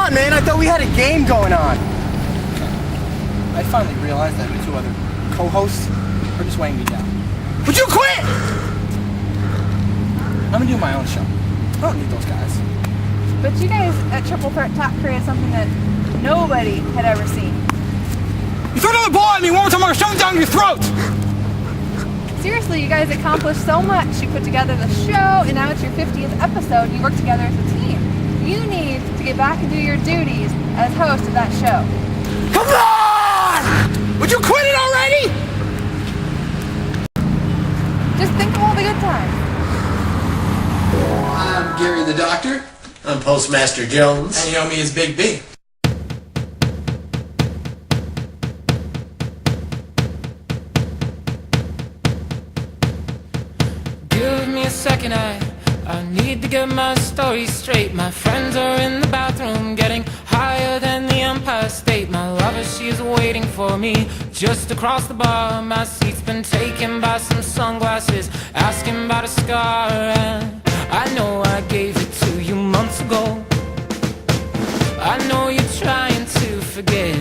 on, man. I thought we had a game going on. I finally realized that the two other co-hosts are just weighing me down. Would you quit? I'm gonna do my own show. I don't need those guys. But you guys at Triple Threat Talk created something that nobody had ever seen. You throw another ball at me one more time, I'm gonna shove it down your throat! Seriously, you guys accomplished so much. You put together the show, and now it's your 50th episode. You work together as a team. You need to get back and do your duties as host of that show. Come on! Would you quit it already? Just think of all the good times. I'm Gary the Doctor. I'm Postmaster Jones. And you know me as Big B. Give me a second, I need to get my story straight. My friends are in the bathroom getting higher than the Empire State. My lover, she's waiting for me just across the bar. My seat's been taken by some sunglasses, asking about a scar. And I know I gave it to you months ago. I know you're trying to forget,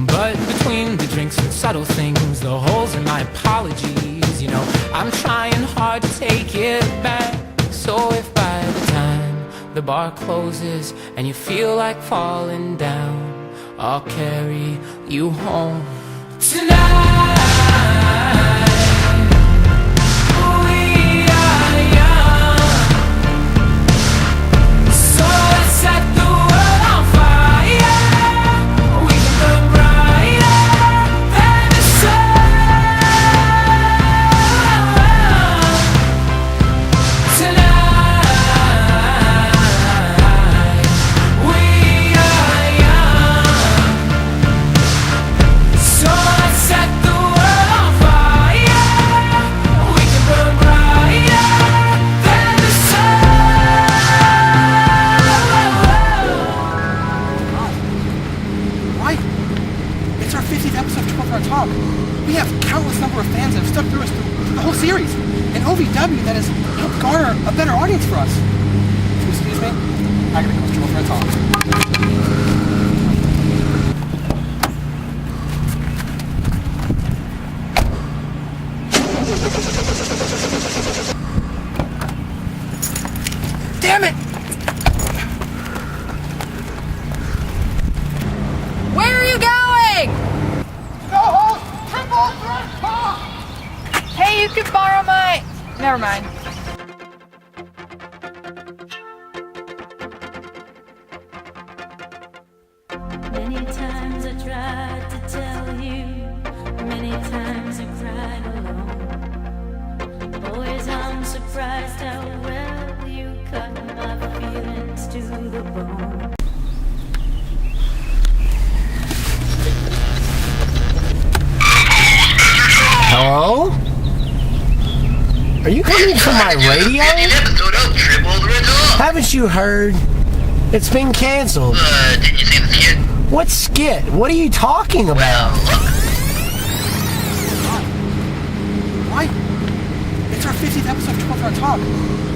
but between the drinks and subtle things, the holes in my apologies, you know, I'm trying hard to take it back. So if by the time the bar closes and you feel like falling down, I'll carry you home tonight. We are young, so let's set the world on fire. We can burn brighter than the sun tonight. We are young, so let's set the world on fire. We can burn brighter than the sun. Right? It's our 50th episode of Triple Threat Talk. We have countless number of fans that have stuck through us through the whole series. And OVW that has helped garner a better audience for us. Excuse me? I gotta go to Triple Threat Talk. Damn it! Where are you going? Co-host Triple Threat Talk! Hey, you could borrow my... Never mind. Many times I tried to tell you, many times I cried alone. Always I'm surprised how well you cut my feelings to the bone. Hello? Are you coming from my radio? Haven't you heard? It's been canceled. Did you see the skit? What skit? What are you talking about? Right? It's our 50th episode of Triple Threat Talk.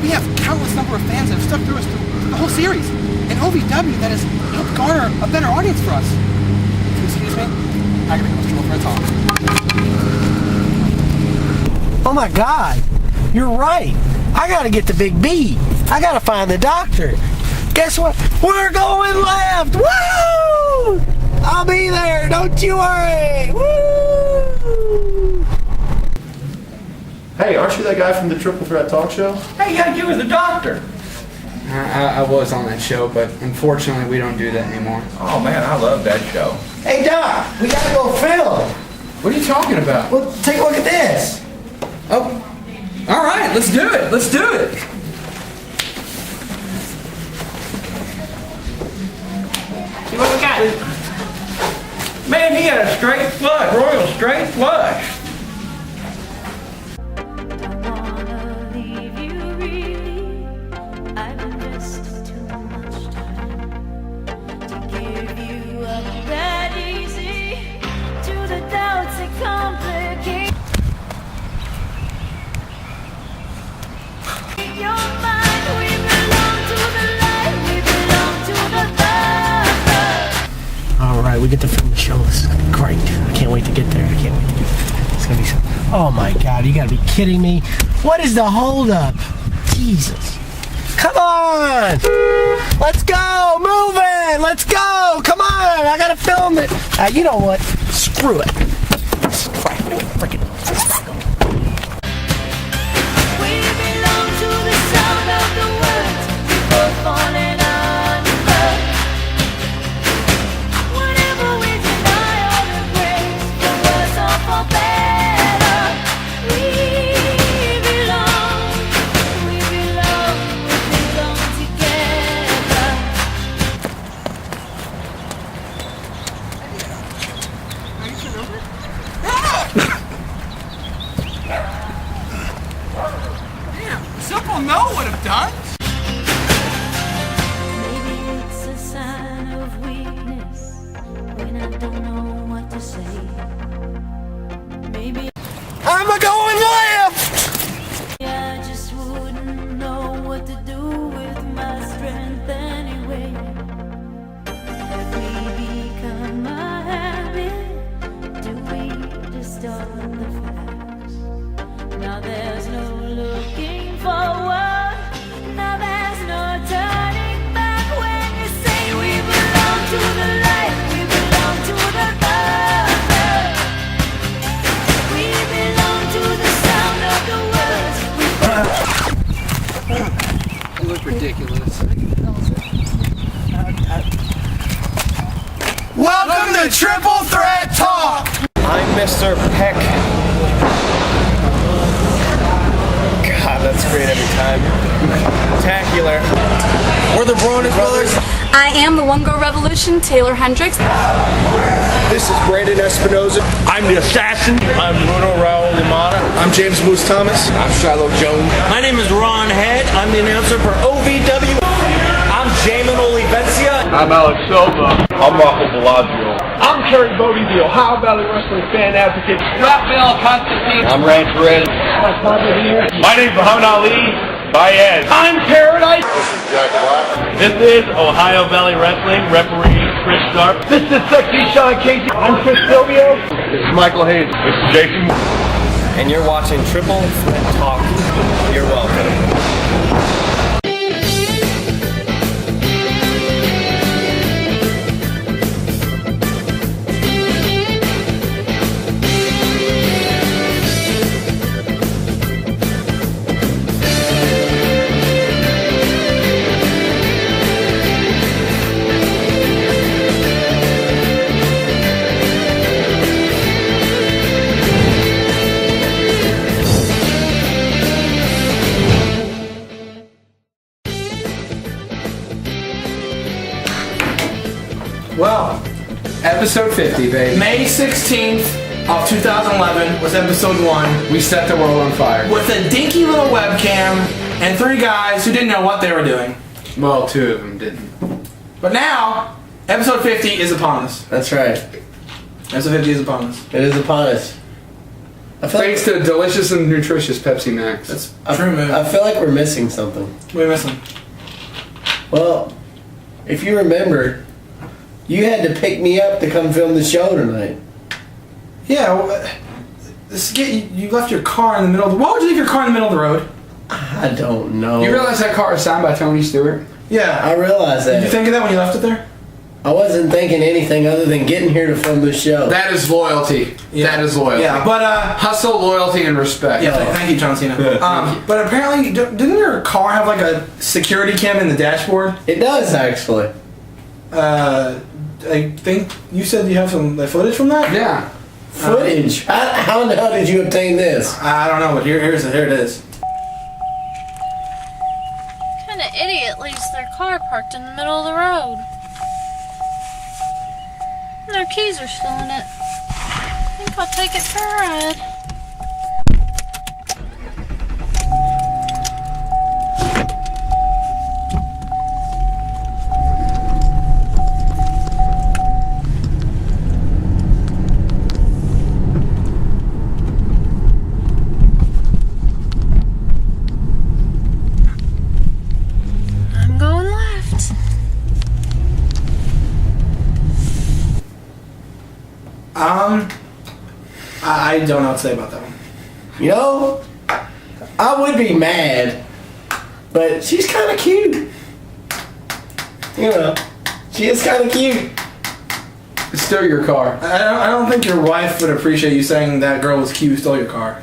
We have countless number of fans that have stuck through us through the whole series. And OVW that has helped garner a better audience for us. Excuse me? I gotta go to Triple Threat Talk. Oh my God. You're right. I gotta get to Big B. I gotta find the doctor. Guess what? We're going left! Woo! I'll be there, don't you worry! Woo! Hey, aren't you that guy from the Triple Threat Talk Show? Hey, yeah, you were the doctor. I was on that show, but unfortunately we don't do that anymore. Oh man, I love that show. Hey Doc, we gotta go film. What are you talking about? Well, take a look at this. Oh, all right, let's do it. Let's do it. See what we got? Man, he had a straight flush, royal straight flush. Don't wanna leave you really. I've invested too much time to give you up that easy. To the doubts that complicate your mind. We belong to the light. We belong to the light. we get to film the show. This is gonna be great. I can't wait to get there. I can't wait to get there. It's gonna be so. Oh my God! You gotta be kidding me! What is the holdup? Jesus! Come on! Let's go! Move it! Let's go! Come on! I gotta film it. You know what? Screw it. Freaking. We belong to the sound of the words we both falling under. Whenever we deny all the grace, for worse or for better, we belong together. Simple no would have done. Maybe it's a sign of weakness when I don't know what to say. Maybe I'm going left! I just wouldn't know what to do with my strength anyway. Have we become a habit? Do we distort the facts? Now there's no looking forward. Now there's no turning back when you say we belong to the light, we belong to the thunder. We belong to the sound of the words we You look ridiculous. Welcome to Triple Threat Talk! I'm Mr. Peck. God, that's great every time. Spectacular. We're the Bronis Brothers. I am the One Girl Revolution, Taylor Hendricks. This is Brandon Espinoza. I'm the Assassin. I'm Bruno Raul Limata. I'm James Moose Thomas. I'm Shiloh Jones. My name is Ron Head. I'm the announcer for OVW. I'm Jamin Olivencia. I'm Alex Silva. I'm Rocco Bellagio. I'm Kerry Bodie, the Ohio Valley Wrestling fan advocate. Raphael Constantine. I'm Rand Perez. My name's Muhammad Ali. Baez. I'm Paradise. This is Jack Black. This is Ohio Valley Wrestling referee Chris Sharp. This is Sexy Sean Casey. I'm Chris Silvio. This is Michael Hayes. This is Jason. And you're watching Triple Threat Talk. You're welcome. Well, episode 50, baby. May 16th of 2011 was episode 1 We set the world on fire. with a dinky little webcam and 3 guys who didn't know what they were doing. Well, 2 of them didn't. But now, episode 50 is upon us. That's right. Episode 50 is upon us. It is upon us. I feel Thanks to delicious and nutritious Pepsi Max. That's I, true, man. I feel like we're missing something. We're missing. Well, if you remember, you had to pick me up to come film the show tonight. Yeah, well, Skit, you left your car in the middle of the... Why would you leave your car in the middle of the road? I don't know. You realize that car is signed by Tony Stewart? Yeah. I realize that. Did you think of that when you left it there? I wasn't thinking anything other than getting here to film this show. That is loyalty. Yeah. That is loyalty. Yeah, but Hustle, loyalty, and respect. yeah, thank you, John Cena. But apparently, didn't your car have like a security cam in the dashboard? It does, actually. I think you said you have some footage from that. Yeah. Footage? How the hell did you obtain this? I don't know, but here it is. What kind of idiot leaves their car parked in the middle of the road? And their keys are still in it. I think I'll take it for a ride. I don't know what to say about that one. You know, I would be mad, but she's kind of cute. You know, she is kind of cute. It's still your car. I don't think your wife would appreciate you saying that girl was cute who stole your car.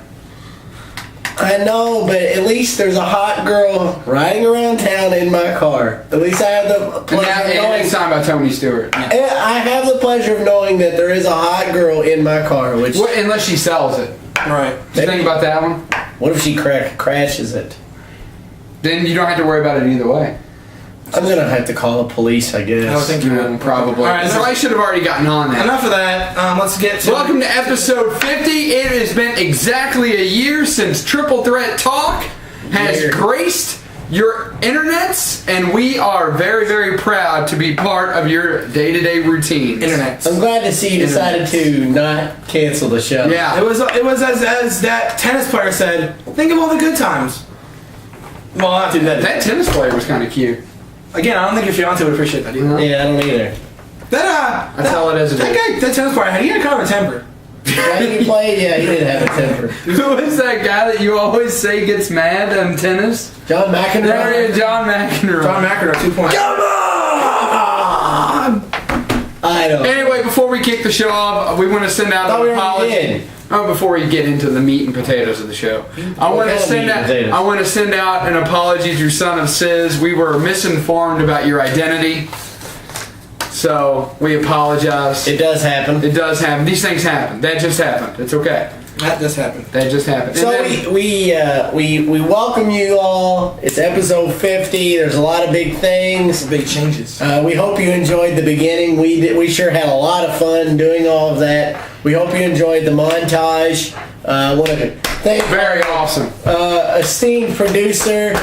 I know, but at least there's a hot girl riding around town in my car. At least I have the pleasure of knowing. It's signed by Tony Stewart. I have the pleasure of knowing that there is a hot girl in my car. Which, unless she sells it. Right. Did you think about that one? What if she crashes it? Then you don't have to worry about it either way. I'm gonna have to call the police, I guess. I would think you would. Probably. All right, so I should have already gotten on that. Enough of that. Let's get to... Welcome to episode 50. It has been exactly a year since Triple Threat Talk has graced your internets, and we are very, very proud to be part of your day-to-day routine. I'm glad to see you decided to not cancel the show. Yeah. It was as that tennis player said, think of all the good times. Well, not too bad. That tennis player was kind of cute. Again, I don't think your fiance would appreciate that either. Yeah, I don't either. I tell it as it is. That guy, that tennis player, he had kind of a temper. When he played, yeah, he did have a temper. Who is that guy that you always say gets mad on tennis? John McEnroe. John McEnroe. John McEnroe, 2 points. Come on! I don't. Anyway, before we kick the show off, we want to send out an apology. Oh, before we get into the meat and potatoes of the show, I want to send out an apology to Son of Sis. We were misinformed about your identity, so we apologize. It does happen. It does happen. These things happen. That just happened. It's okay. That just happened. That just happened. So we welcome you all. It's episode 50. There's a lot of big things, big changes. We hope you enjoyed the beginning. We sure had a lot of fun doing all of that. We hope you enjoyed the montage. I want to thank very awesome esteemed producer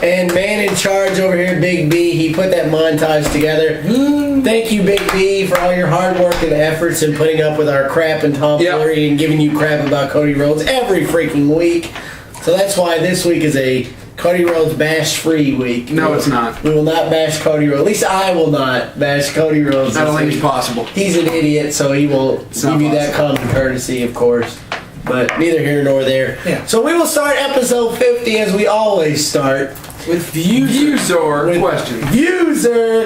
and man in charge over here, Big B. He put that montage together. Thank you, Big B, for all your hard work and efforts in putting up with our crap and tomfoolery and giving you crap about Cody Rhodes every freaking week. So that's why this week is a Cody Rhodes bash-free week. No, it's not. We will not bash Cody Rhodes. At least I will not bash Cody Rhodes. I don't think it's possible. He's an idiot, so he won't give you that common courtesy, of course. But neither here nor there. Yeah. So we will start episode 50 as we always start. With user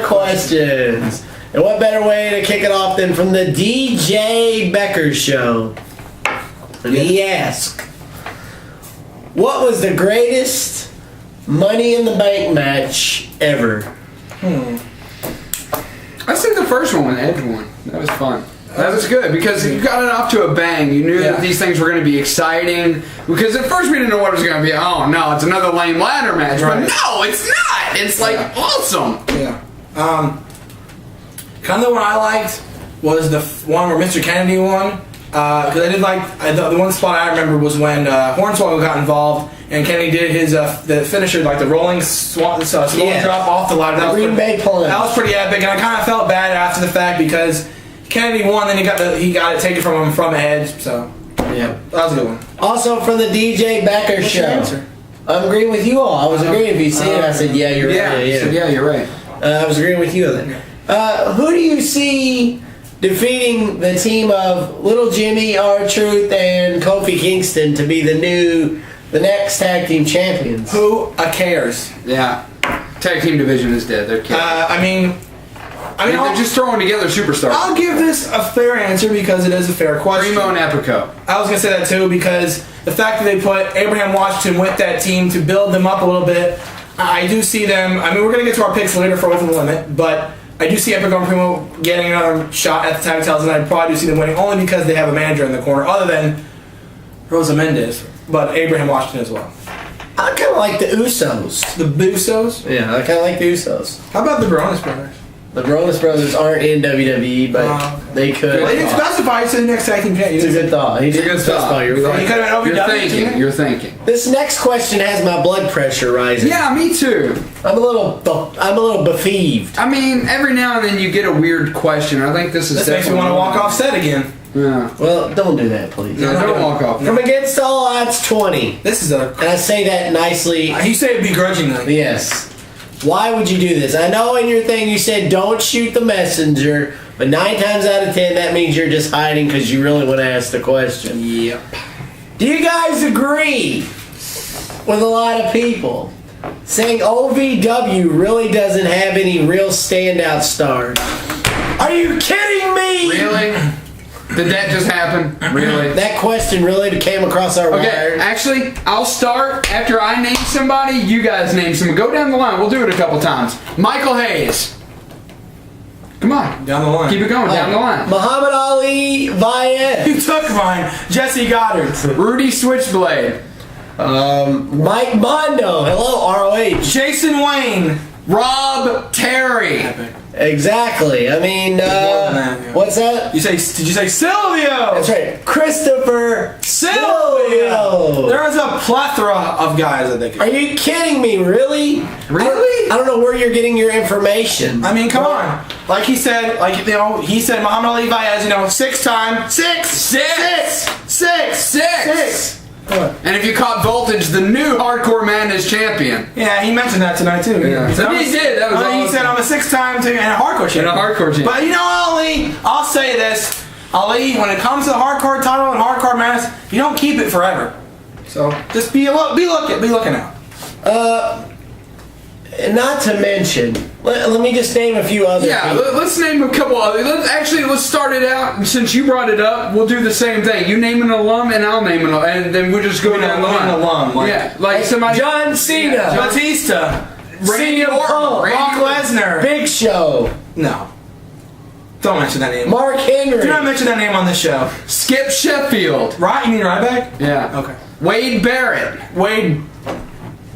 questions. And what better way to kick it off than from the DJ Becker Show? And he asked, what was the greatest Money in the Bank match ever? I think the first one when Edge won. That was fun. That was good because you got it off to a bang. You knew that these things were going to be exciting. Because at first we didn't know what it was going to be. Oh no, it's another lame ladder match. Right. But no, it's not. It's like awesome. Yeah. Kind of the one I liked was the one where Mr. Kennedy won. Because I did like the one spot I remember was when Hornswoggle got involved and Kennedy did his the finisher, like the rolling drop off the ladder. That was pretty epic, and I kind of felt bad after the fact because Kennedy won, then he got it taken from him from Edge. So yeah, that was a good one. Also from the DJ Becker Show. I'm agreeing with you all. I was agreeing with you. See it? I said, yeah, you're right. Yeah, you're right. I was agreeing with you on that. Who do you see defeating the team of Little Jimmy, R-Truth, and Kofi Kingston to be the next tag team champions? Who cares? Yeah. Tag team division is dead. They're kidding. I mean, they're just throwing together superstars. I'll give this a fair answer because it is a fair question. Primo and Epico. I was going to say that too because the fact that they put Abraham Washington with that team to build them up a little bit, I do see them. I mean, we're going to get to our picks later for Over the Limit, but I do see Epico and Primo getting another shot at the tag titles, and I probably do see them winning only because they have a manager in the corner other than Rosa Mendez, but Abraham Washington as well. I kind of like the Usos. The Usos? Yeah, I kind of like the Usos. How about the Baronis brothers? The Baronis brothers aren't in WWE, but they could. Well, they didn't specify. It's the next tag team champion. It's a good thought. He didn't specify. You're thinking. This next question has my blood pressure rising. Yeah, me too. I'm a little befieved. I mean, every now and then you get a weird question. I think this makes me want to walk off set again. Yeah. Well, don't do that, please. No, don't walk off. From Against All Odds 20. This is a. And I say that nicely. You say it begrudgingly. Yes. Why would you do this? I know in your thing you said don't shoot the messenger, But 9 times out of 10, that means you're just hiding because you really want to ask the question. Yep. Do you guys agree with a lot of people saying OVW really doesn't have any real standout stars? Are you kidding me? Really? Did that just happen? Really? That question really came across our wire. Actually, I'll start after I name somebody. You guys name somebody. Go down the line. We'll do it a couple times. Michael Hayes. Come on. Down the line. Keep it going. Down the line. Muhammad Ali Vaez. You took mine. Jesse Goddard. Rudy Switchblade. Mike Mondo. Hello, ROH. Jason Wayne. Rob Terry. Exactly. I mean, what's that? Did you say Silvio? That's right. Christopher Silvio. There is a plethora of guys that they could. Are you kidding me? Really? Really? I don't know where you're getting your information. I mean, come on. Like he said, he said Muhammad Ali Vaez, 6-time. Six. And if you caught Voltage, the new Hardcore Madness champion. Yeah, he mentioned that tonight too. Yeah. He did. That was awesome. He said I'm a 6-time and a hardcore champion. And a hardcore champion. But you know, Ali, I'll say this. Ali, when it comes to the hardcore title and hardcore madness, you don't keep it forever. So just be looking out. Not to mention, let me just name a few other people. Let's name a couple other. Let's start it out. And since you brought it up, we'll do the same thing. You name an alum, and I'll name an alum, and then we'll just go down the line. An alum, like somebody. John Cena, Batista, CM Punk, Brock Lesnar, Big Show. No. Don't mention that name. Mark Henry. Do not mention that name on this show. Skip Sheffield. Right? You mean Ryback? Yeah. Okay. Wade Barrett.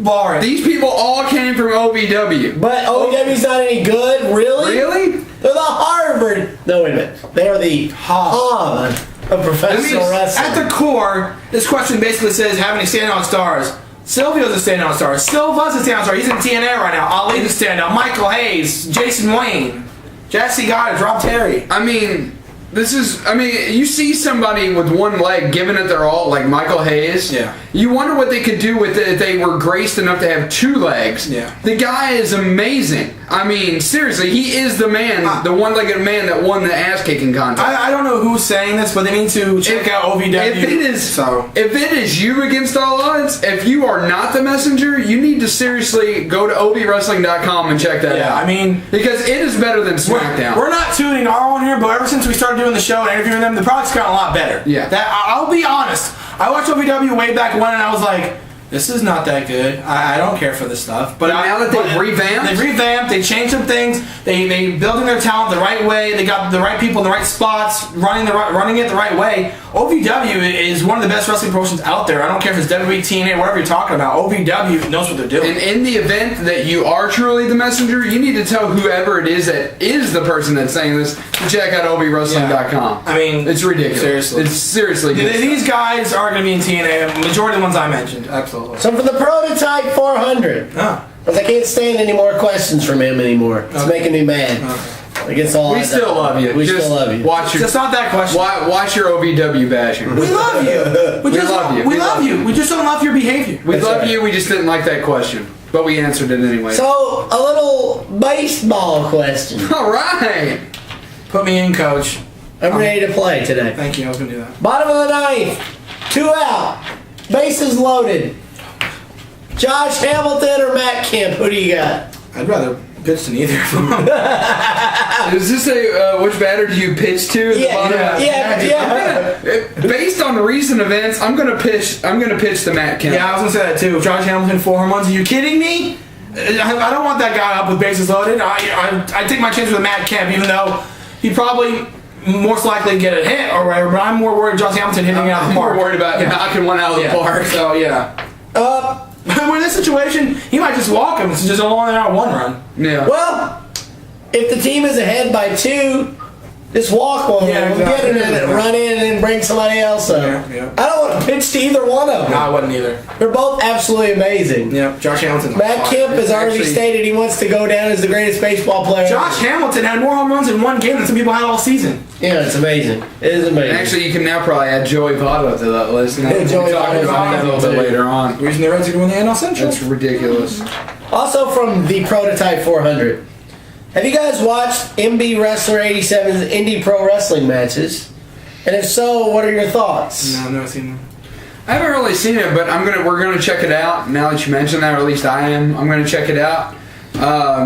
Barrett. These people all came from OVW. But OVW's not any good, really? Really? They're the Harvard. No, wait a minute. They are the Harvard of professional wrestling. At the core, this question basically says, have any standout stars? Silvio's a standout star. Silva's a standout star. He's in TNA right now. Ali's a standout. Michael Hayes, Jason Wayne, Jesse Goddard, Rob Terry. I mean, you see somebody with one leg giving it their all, like Michael Hayes. Yeah. You wonder what they could do with it if they were graced enough to have 2 legs. Yeah. The guy is amazing. I mean, seriously, he is the man, the one-legged man that won the ass-kicking contest. I don't know who's saying this, but they need to check out OVW. If it is you against all odds, if you are not the messenger, you need to seriously go to ovwrestling.com and check that out. Yeah, I mean, because it is better than SmackDown. We're not tuning our own here, but ever since we started doing the show and interviewing them, the product's gotten a lot better. Yeah. I'll be honest. I watched OVW way back when, and I was like, this is not that good. I don't care for this stuff. But now that they've revamped, they changed some things. They building their talent the right way. They got the right people in the right spots, running it the right way. OVW is one of the best wrestling promotions out there. I don't care if it's WWE, TNA, whatever you're talking about. OVW knows what they're doing. And in the event that you are truly the messenger, you need to tell whoever it is that is the person that's saying this to check out ovwrestling.com. I mean, it's ridiculous. Seriously. It's seriously good These guys are going to be in TNA. Majority of the ones I mentioned. Absolutely. So for the Prototype 400, because I can't stand any more questions from him anymore. It's making me mad. Against all we still love you. We still love you. It's not that question. Watch your OVW bashing. We love you. We love you. We love you. We just don't love your behavior. We love you. We just didn't like that question, but we answered it anyway. So a little baseball question. All right. Put me in, coach. I'm ready to play today. Thank you. I was gonna do that. Bottom of the 9th, 2 out, bases loaded. Josh Hamilton or Matt Kemp? Who do you got? I'd rather pitch to neither of them. Is this which batter do you pitch to? Yeah. Based on recent events, I'm gonna pitch to Matt Kemp. Yeah, I was gonna say that too. Josh Hamilton, 4 home runs. Are you kidding me? I don't want that guy up with bases loaded. I take my chance with Matt Kemp, even though he probably most likely get a hit or whatever. But I'm more worried Josh Hamilton hitting it out of the park. I'm more worried about knocking one out of the park. So yeah. But in this situation, he might just walk him. It's just only out 1 run. Yeah. Well, if the team is ahead by 2, just walk one. Get in and run in and then bring somebody else up. Yeah. I don't want to pitch to either one of them. No, I wouldn't either. They're both absolutely amazing. Yeah, Josh Hamilton. Matt Kemp has already stated he wants to go down as the greatest baseball player. Josh Hamilton had more home runs in 1 game than some people had all season. Yeah, it's amazing. It is amazing. And actually, you can now probably add Joey Votto to that list. Yeah, Joey Votto a little bit later on. The reason the Reds are doing the NL Central. That's ridiculous. Also from the Prototype 400, Have you guys watched MB Wrestler 87's Indie Pro Wrestling matches? And if so, what are your thoughts? No, I've never seen them. I haven't really seen it, but we're gonna check it out. Now that you mention that, or at least I am, I'm gonna check it out.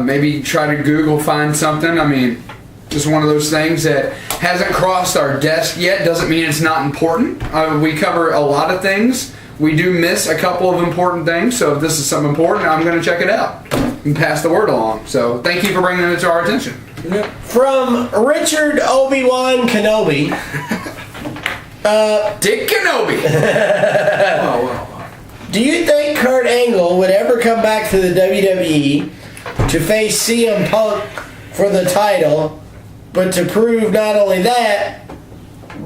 Maybe try to Google find something. I mean, just one of those things that hasn't crossed our desk yet. Doesn't mean it's not important. We cover a lot of things. We do miss a couple of important things. So if this is something important, I'm gonna check it out and pass the word along. So thank you for bringing it to our attention. Yep. From Richard Obi-Wan Kenobi. Dick Kenobi. Wow. Do you think Kurt Angle would ever come back to the WWE to face CM Punk for the title, but to prove not only that,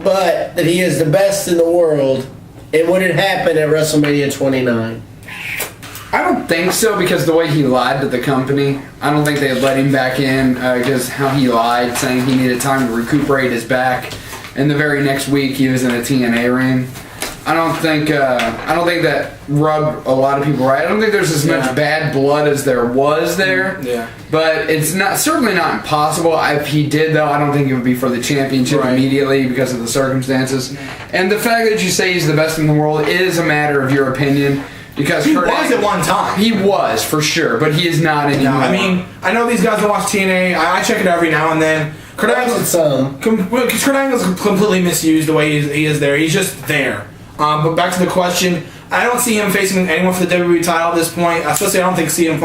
but that he is the best in the world? And would it happen at WrestleMania 29? I don't think so, because the way he lied to the company, I don't think they'd let him back in, because how he lied, saying he needed time to recuperate his back, and the very next week he was in a TNA ring. I don't think that rubbed a lot of people right. I don't think there's as much bad blood as there was there. Yeah. But it's certainly not impossible. If he did, though, I don't think it would be for the championship immediately because of the circumstances. And the fact that you say he's the best in the world is a matter of your opinion. Because he was at one time. He was, for sure, but he is not anymore. No, I mean, I know these guys that watch TNA. I check it every now and then. Kurt Angle's completely misused the way he is there. He's just there. But back to the question, I don't see him facing anyone for the WWE title at this point. Especially, I don't think CM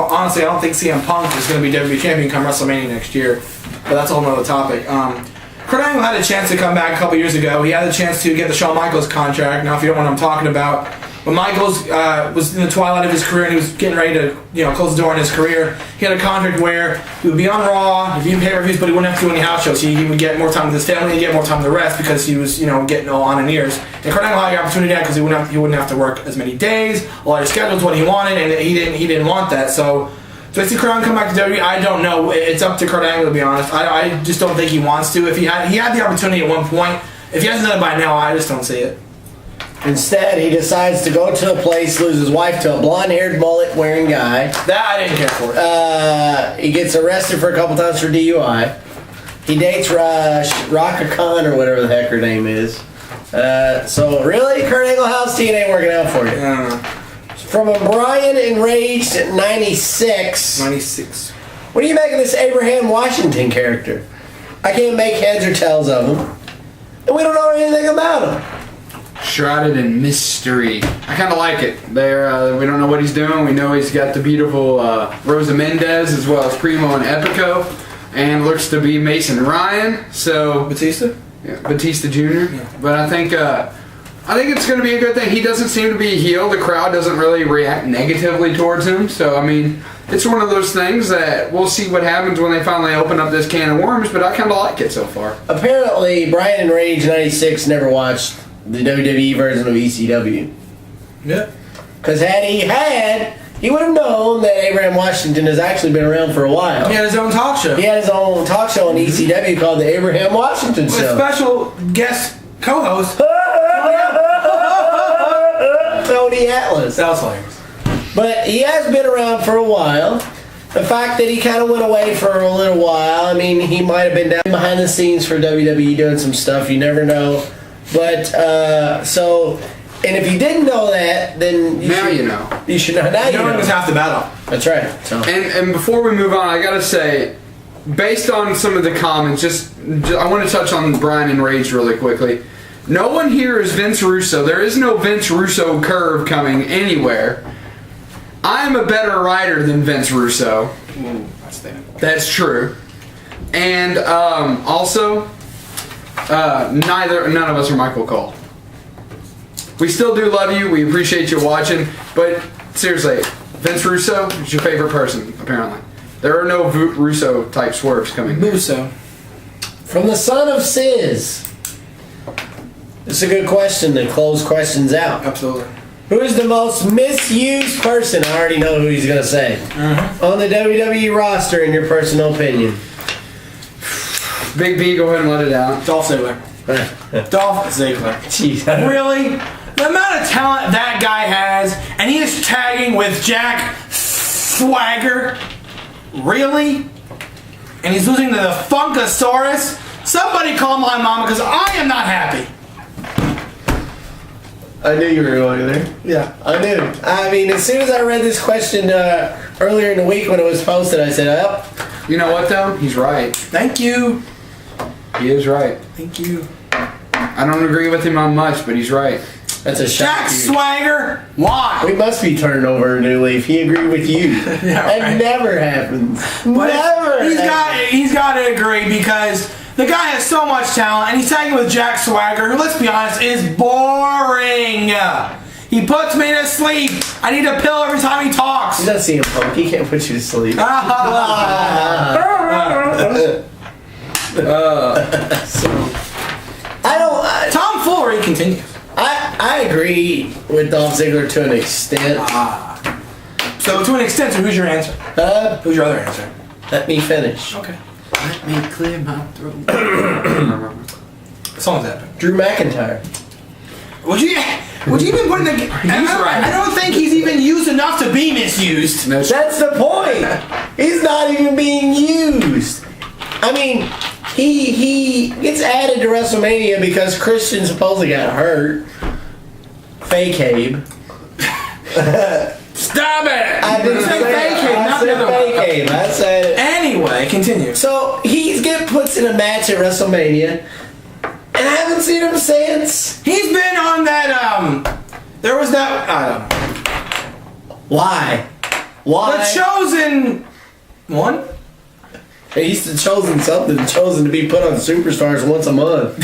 Punk is going to be WWE champion come WrestleMania next year. But that's a whole nother topic. Kurt Angle had a chance to come back a couple years ago. He had a chance to get the Shawn Michaels contract. Now, if you don't know what I'm talking about, when Michaels was in the twilight of his career and he was getting ready to close the door on his career, he had a contract where he would be on Raw, he'd be in pay-per-views, but he wouldn't have to do any house shows. He would get more time with his family and get more time to rest because he was getting all on and ears. And Kurt Angle had the opportunity because he wouldn't have to work as many days. A lot of schedules what he wanted, and he didn't want that. So I see Kurt Angle come back to WWE. I don't know. It's up to Kurt Angle, to be honest. I just don't think he wants to. If he had the opportunity at one point, if he hasn't done it by now, I just don't see it. Instead, he decides to go to a place, lose his wife to a blonde-haired, mullet-wearing guy. That I didn't care for. He gets arrested for a couple times for DUI. He dates Raka Khan, or whatever the heck her name is. So, really, Kurt Angle, how's TNA working out for you? I don't know. From a Brian Enraged at 96. 96. What do you make of this Abraham Washington character? I can't make heads or tails of him. And we don't know anything about him. Shrouded in mystery. I kind of like it. We don't know what he's doing. We know he's got the beautiful Rosa Mendez as well as Primo and Epico, and looks to be Mason Ryan. So Batista. Yeah, Batista Jr. Yeah. But I think it's going to be a good thing. He doesn't seem to be a heel. The crowd doesn't really react negatively towards him. So I mean, it's one of those things that we'll see what happens when they finally open up this can of worms. But I kind of like it so far. Apparently, Brian Enraged 96 never watched the WWE version of ECW. Yeah. Because had he would have known that Abraham Washington has actually been around for a while. He had his own talk show. He had his own talk show on ECW called the Abraham Washington With Show. Special guest co-host Tony Atlas. That was hilarious. But he has been around for a while. The fact that he kind of went away for a little while, I mean, he might have been down behind the scenes for WWE doing some stuff. You never know. But, and if you didn't know that, then you know. You should know. Now you know. Was half the battle. That's right. So. And before we move on, I gotta say, based on some of the comments, just I want to touch on Brian Enraged really quickly. No one here is Vince Russo. There is no Vince Russo curve coming anywhere. I'm a better writer than Vince Russo. That's true. And also, none of us are Michael Cole. We still do love you. We appreciate you watching. But seriously, Vince Russo is your favorite person, apparently. There are no Russo type swerves coming. Russo. From the son of Sis. It's a good question to close questions out. Absolutely. Who is the most misused person? I already know who he's going to say. On the WWE roster, in your personal opinion. Big B, go ahead and let it out. Dolph Ziggler. Dolph Ziggler. Jeez. Really? The amount of talent that guy has, and he is tagging with Jack Swagger. Really? and he's losing to the Funkasaurus. Somebody call my mama because I am not happy. I knew you were going there. Yeah. I knew. I mean, as soon as I read this question earlier in the week when it was posted, I said, oh. You know what, though? He's right. Thank you. He is right. Thank you. I don't agree with him on much, but he's right. That's a shock. Jack Swagger, why? We must be turning over a new leaf. He agreed with you. Yeah, right. That never happens. But Never. He's got to agree because the guy has so much talent, and he's tagging with Jack Swagger, who, let's be honest, is boring. He puts me to sleep. I need a pill every time he talks. He's not CM Punk. He can't put you to sleep. Tom Fury continues. I agree with Dolph Ziggler to an extent. So to an extent, so who's your answer? Who's your other answer? Let me finish. Okay. Let me clear my throat. Song's happening. Drew McIntyre. Would you even put in the? I don't think he's even used enough to be misused. No, that's the point. He's not even being used. I mean, he gets added to WrestleMania because Christian supposedly got hurt. Fake Abe. Stop it! I didn't say fake Abe. I said fake Abe. I said it. Anyway, continue. So he gets puts in a match at WrestleMania. And I haven't seen him since. He's been on that, there was that, I don't know. Why? Why? The Chosen one? He's the chosen something, chosen to be put on Superstars once a month.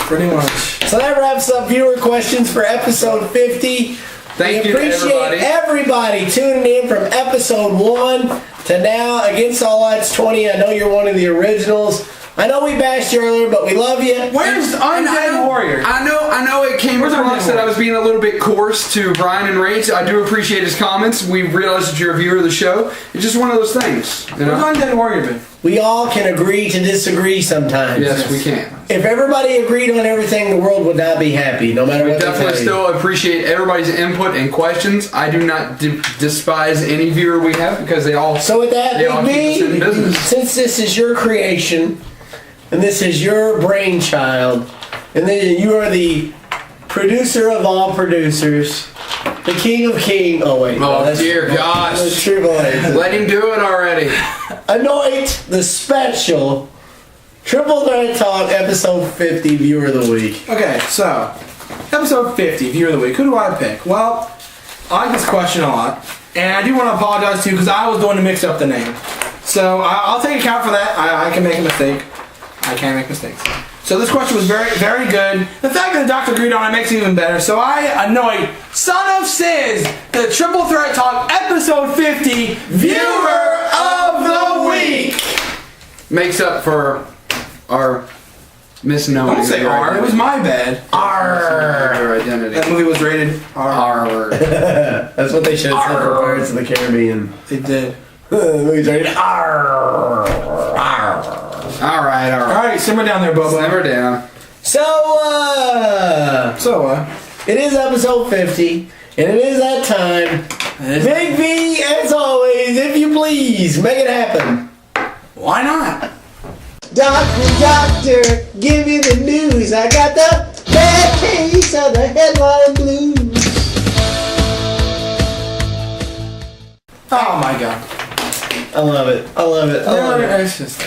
Pretty much. So that wraps up viewer questions for episode 50. Thank you to appreciate everybody tuning in from episode 1 to now. Against All Odds 20. I know you're one of the originals. I know we bashed you earlier, but we love you. Where's Undead Warrior? I know it came across that I was being a little bit coarse to Brian and Rach. I do appreciate his comments. We realize that you're a viewer of the show. It's just one of those things. You know? Where's Undead Warrior been? We all can agree to disagree sometimes. Yes, we can. If everybody agreed on everything, the world would not be happy, no matter what. We definitely still appreciate everybody's input and questions. I do not despise any viewer we have because they all. So with that, keep us in business. since this is your creation, and this is your brainchild, and then you are the producer of all producers, the king of kings. Oh wait! Oh dear gosh! That's Triple H. Let him do it already. Anoint the special Triple Threat Talk episode 50 viewer of the week. Okay, so episode 50 viewer of the week. Who do I pick? Well, I like this question a lot, and I do want to apologize to you because I was the one to mix up the name. So I'll take account for that. I can make a mistake. I can make mistakes. So this question was very, very good. The fact that the doctor agreed on it makes it even better. So I anoint Son of Sis, the Triple Threat Talk episode 50 viewer of the week. Makes up for our misnomer. Don't say R. It was my bad. R. Your identity. That movie was rated R. R. That's what they should have said for Pirates of the Caribbean. They did. The movie's rated R. All right. Simmer down there, Bobo. Simmer down. So, it is episode 50, and it is that time. Big V, as always, if you please, make it happen. Why not? Doctor, give me the news. I got the bad case of the headline blues. Oh my god. I love it. It's just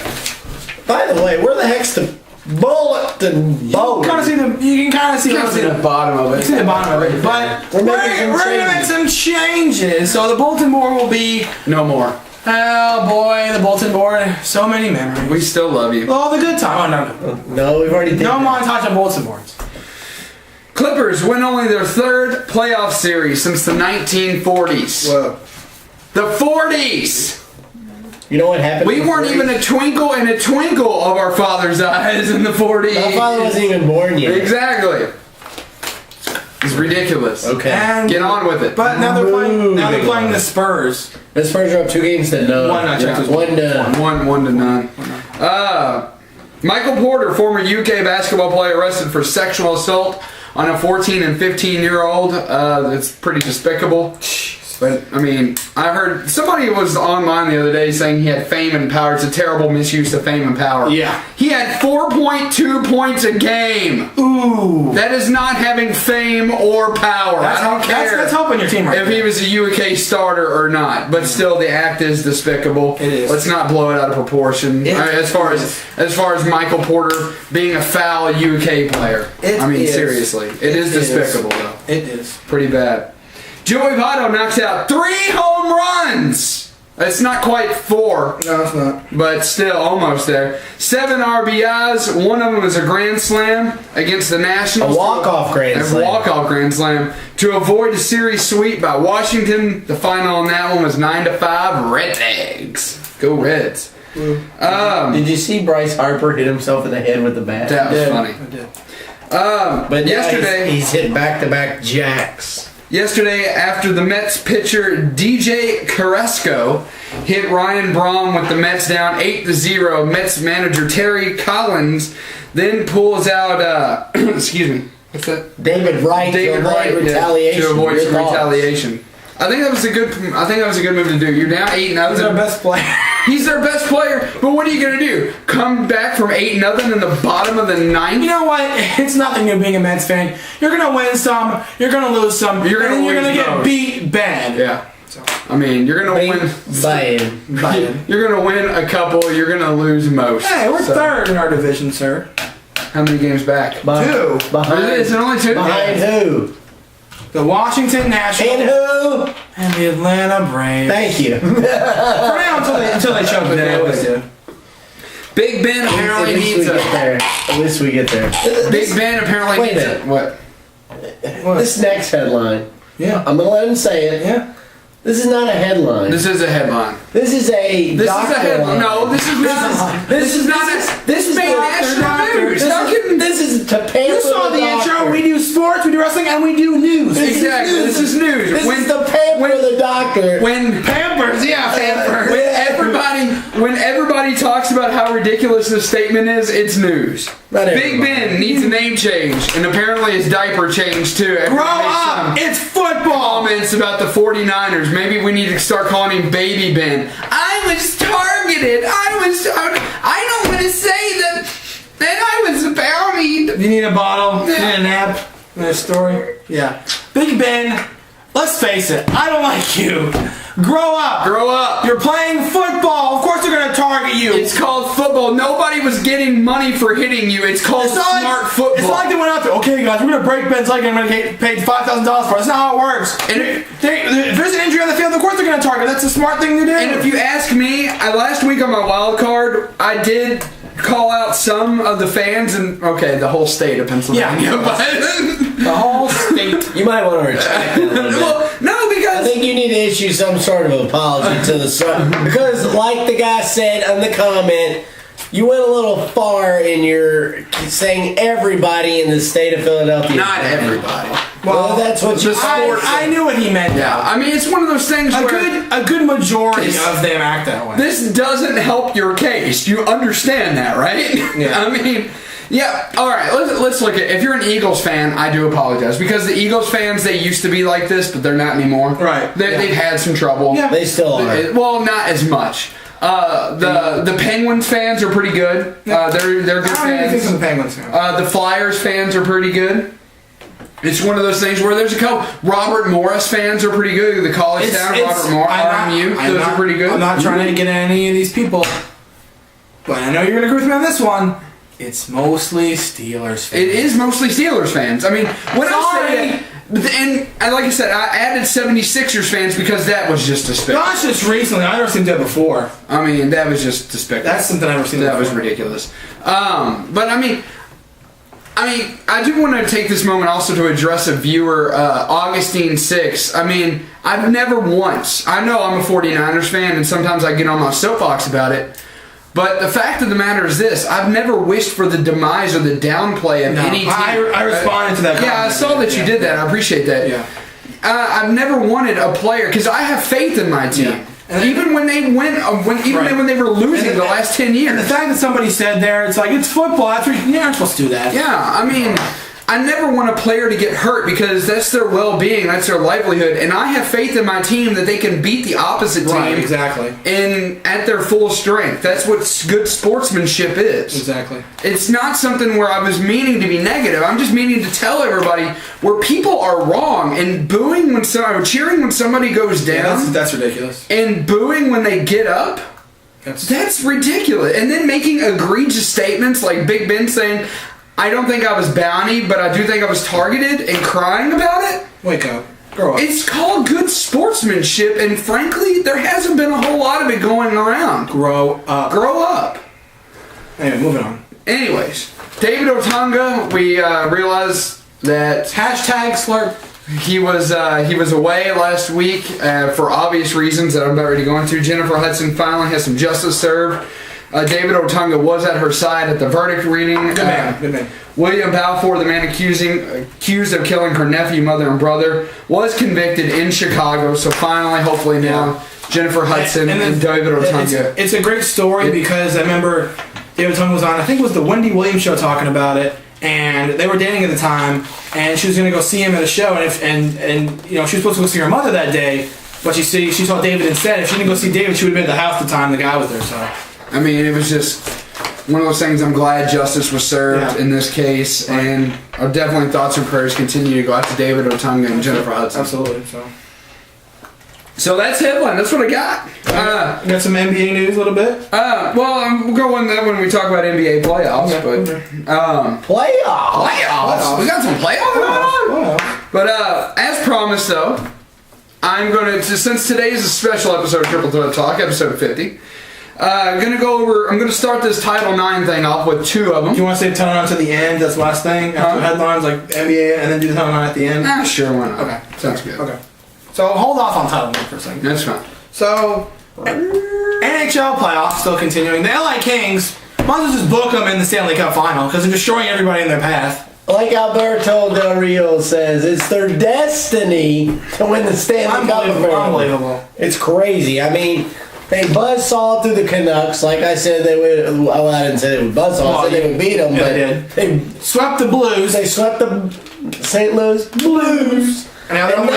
By the way, where the heck's the bulletin board? you can kind of see the bottom of it. You see the bottom of it. But we're gonna make some changes. So the bulletin board will be No more. oh boy, the bulletin board. So many memories. We still love you. Oh, the good time. Oh no. No, we've already did No that. montage on bulletin boards. Clippers win only their third playoff series since the 1940s. Whoa. The 40s! You know what happened? We weren't even a twinkle in a twinkle of our father's eyes in the 40s. My father wasn't even born yet. Exactly. It's ridiculous. Okay. And Get on with it. But now they're playing. Now they're playing the Spurs. The Spurs are up 2 games to none. One, I checked. One to One to none. Michael Porter, former UK basketball player, arrested for sexual assault on a 14 and 15-year-old. That's pretty despicable. But, I mean, I heard somebody was online the other day saying he had fame and power. It's a terrible misuse of fame and power. Yeah. He had 4.2 points a game. Ooh. That is not having fame or power. I don't care That's helping your team right if there. he was a UK starter or not. But still, the act is despicable. It is. Let's not blow it out of proportion. As far as Michael Porter being a foul UK player. Seriously. It is despicable, though. It is. Pretty bad. Joey Votto knocks out 3 home runs. It's not quite 4. No, it's not. But still, almost there. 7 RBIs. One of them is a grand slam against the Nationals. A walk-off grand slam. A walk-off grand slam to avoid a series sweep by Washington. The final on that one was 9-5. Redlegs. Go Reds. Did you see Bryce Harper hit himself in the head with the bat? That was funny. I did. But yesterday he's hit back-to-back jacks. Yesterday, after the Mets pitcher DJ Carrasco hit Ryan Braun with the Mets down 8-0, Mets manager Terry Collins then pulls out, excuse me, what's that? David Wright to avoid retaliation. To avoid some retaliation. I think that was a good move to do. You're down 8-0. He's our best player. He's their best player, but what are you going to do? Come back from 8-0 in the bottom of the 9th? You know what? It's nothing new being a Mets fan. You're going to win some, you're going to lose some, you're going to get beat bad. Yeah. So, I mean, you're going to win. Biden. You're going to win a couple, you're going to lose most. Hey, we're third in our division, sir. How many games back? 2. Is it only 2? Behind who? The Washington Nationals. And who? And the Atlanta Braves. Thank you. For now, until they choke it. They always do. Big Ben apparently needs At least we get there. Big Ben apparently Wait a needs minute. What? This next headline. Yeah. I'm going to let him say it. Yeah. This is not a headline. This is a headline. This is a This doctor is a headline. line. No, this is not. This is not. This is made national news. How can This is to pamper You saw the intro. We do sports, we do wrestling, and we do news. exactly? This is news. This is to pamper the doctor. When Pampers, yeah, Pampers. when everybody talks about how ridiculous this statement is, it's news. Not Big everybody. Ben needs a name change, and apparently his diaper changed too. Grow up! It's football! Comments about the 49ers. Maybe we need to start calling him Baby Ben. I was targeted. I don't want to say that I was bountied. You need a bottle? You need a nap? You need a story? Yeah. Big Ben, let's face it, I don't like you. Grow up! Grow up. You're playing football. Of course they're going to target you. It's called football. Nobody was getting money for hitting you. It's called smart football. It's not like they went out there, okay guys, we're going to break Ben's leg and I'm going to get paid $5,000 for it. That's not how it works. And if there's an injury on the field, of course they're going to target. That's a smart thing to do. And if you ask me, last week on my wild card, I did call out some of the fans and the whole state of Pennsylvania. Yeah, but The whole state. You might want to retract that a little bit. well, no, because I think you need to issue some sort of apology to the sun. Because, like the guy said on the comment, you went a little far in your saying everybody in the state of Philadelphia. not everybody. Well, that's what you said. I knew what he meant. Yeah, I mean, it's one of those things where A good majority of them act that way. this doesn't help your case. You understand that, right? Yeah. I mean, yeah. All right, let's look at. If you're an Eagles fan, I do apologize because the Eagles fans, they used to be like this, but they're not anymore. Right. They've had some trouble. Yeah. They still are. Well, not as much. The Penguins fans are pretty good. They're good I don't even think fans. the Penguins fan. The Flyers fans are pretty good. It's one of those things where there's a couple. Robert Morris fans are pretty good. The college town Robert Morris, RMU, those are pretty good. I'm not trying to get at any of these people, but I know you're going to agree with me on this one. It's mostly Steelers fans. It is mostly Steelers fans. I mean, when I say that, and like I said, I added 76ers fans because that was just despicable. Not just recently. I've never seen that before. I mean, that was just despicable. That's something I've never seen. That was ridiculous. But I mean, I do want to take this moment also to address a viewer, Augustine 6. I mean, I've never once, I know I'm a 49ers fan and sometimes I get on my soapbox about it, but the fact of the matter is this, I've never wished for the demise or the downplay of any team. I responded to that. Yeah, I saw that you did that. I appreciate that. Yeah. I've never wanted a player, because I have faith in my team. Yeah. And even when they win, when they were losing the last 10 years. And the fact that somebody said there, it's like, it's football. You're not supposed to do that. Yeah, I mean, I never want a player to get hurt because that's their well-being, that's their livelihood, and I have faith in my team that they can beat the opposite team. Right, exactly. And at their full strength. That's what good sportsmanship is. Exactly. It's not something where I was meaning to be negative. I'm just meaning to tell everybody where people are wrong, and booing when cheering when somebody goes down. Yeah, that's ridiculous. And booing when they get up. That's ridiculous. And then making egregious statements like Big Ben saying, I don't think I was bounty, but I do think I was targeted, and crying about it. Wake up. Grow up. It's called good sportsmanship, and frankly, there hasn't been a whole lot of it going around. Grow up. Grow up. Anyway, moving on. Anyways, David Otunga, we realized that Hashtag slurp. he was away last week for obvious reasons that I'm not ready to go into. Jennifer Hudson finally has some justice served. David Otunga was at her side at the verdict reading. Good man. Good man. William Balfour, the man accused of killing her nephew, mother, and brother, was convicted in Chicago. So finally, hopefully now, Jennifer Hudson and David Otunga. It's a great story because I remember David Otunga was on, I think it was the Wendy Williams show, talking about it, and they were dating at the time, and she was going to go see him at a show, and you know, she was supposed to go see her mother that day, but she saw David instead. If she didn't go see David, she would have been at the house the time the guy was there. So I mean, it was just one of those things. I'm glad justice was served in this case, and our definitely thoughts and prayers continue to go out to David Otunga and Jennifer Hudson. Absolutely. So that's headline. That's what I got. Got some NBA news a little bit. Well, we'll go on that when we talk about NBA playoffs. Playoffs. We got some playoffs going on. But as promised, though, I'm going to, since today is a special episode of Triple Threat Talk, episode 50. I'm going to start this Title IX thing off with two of them. Do you want to say Title IX to the end? That's the last thing? After headlines like NBA and then do the Title IX at the end? Sure, why not? Okay. Sounds good. Okay. So hold off on Title IX for a second. That's fine. So, NHL Playoffs still continuing. The LA Kings, might as well just book them in the Stanley Cup Final because they're destroying everybody in their path. Like Alberto Del Rio says, it's their destiny to win the Stanley Cup. Unbelievable. It's crazy. I mean, they buzzsawed through the Canucks. Like I said, they would. Well, I didn't say they would buzzsaw. I said they would beat them. Yeah, but they swept the Blues. They swept the St. Louis Blues. And now they're up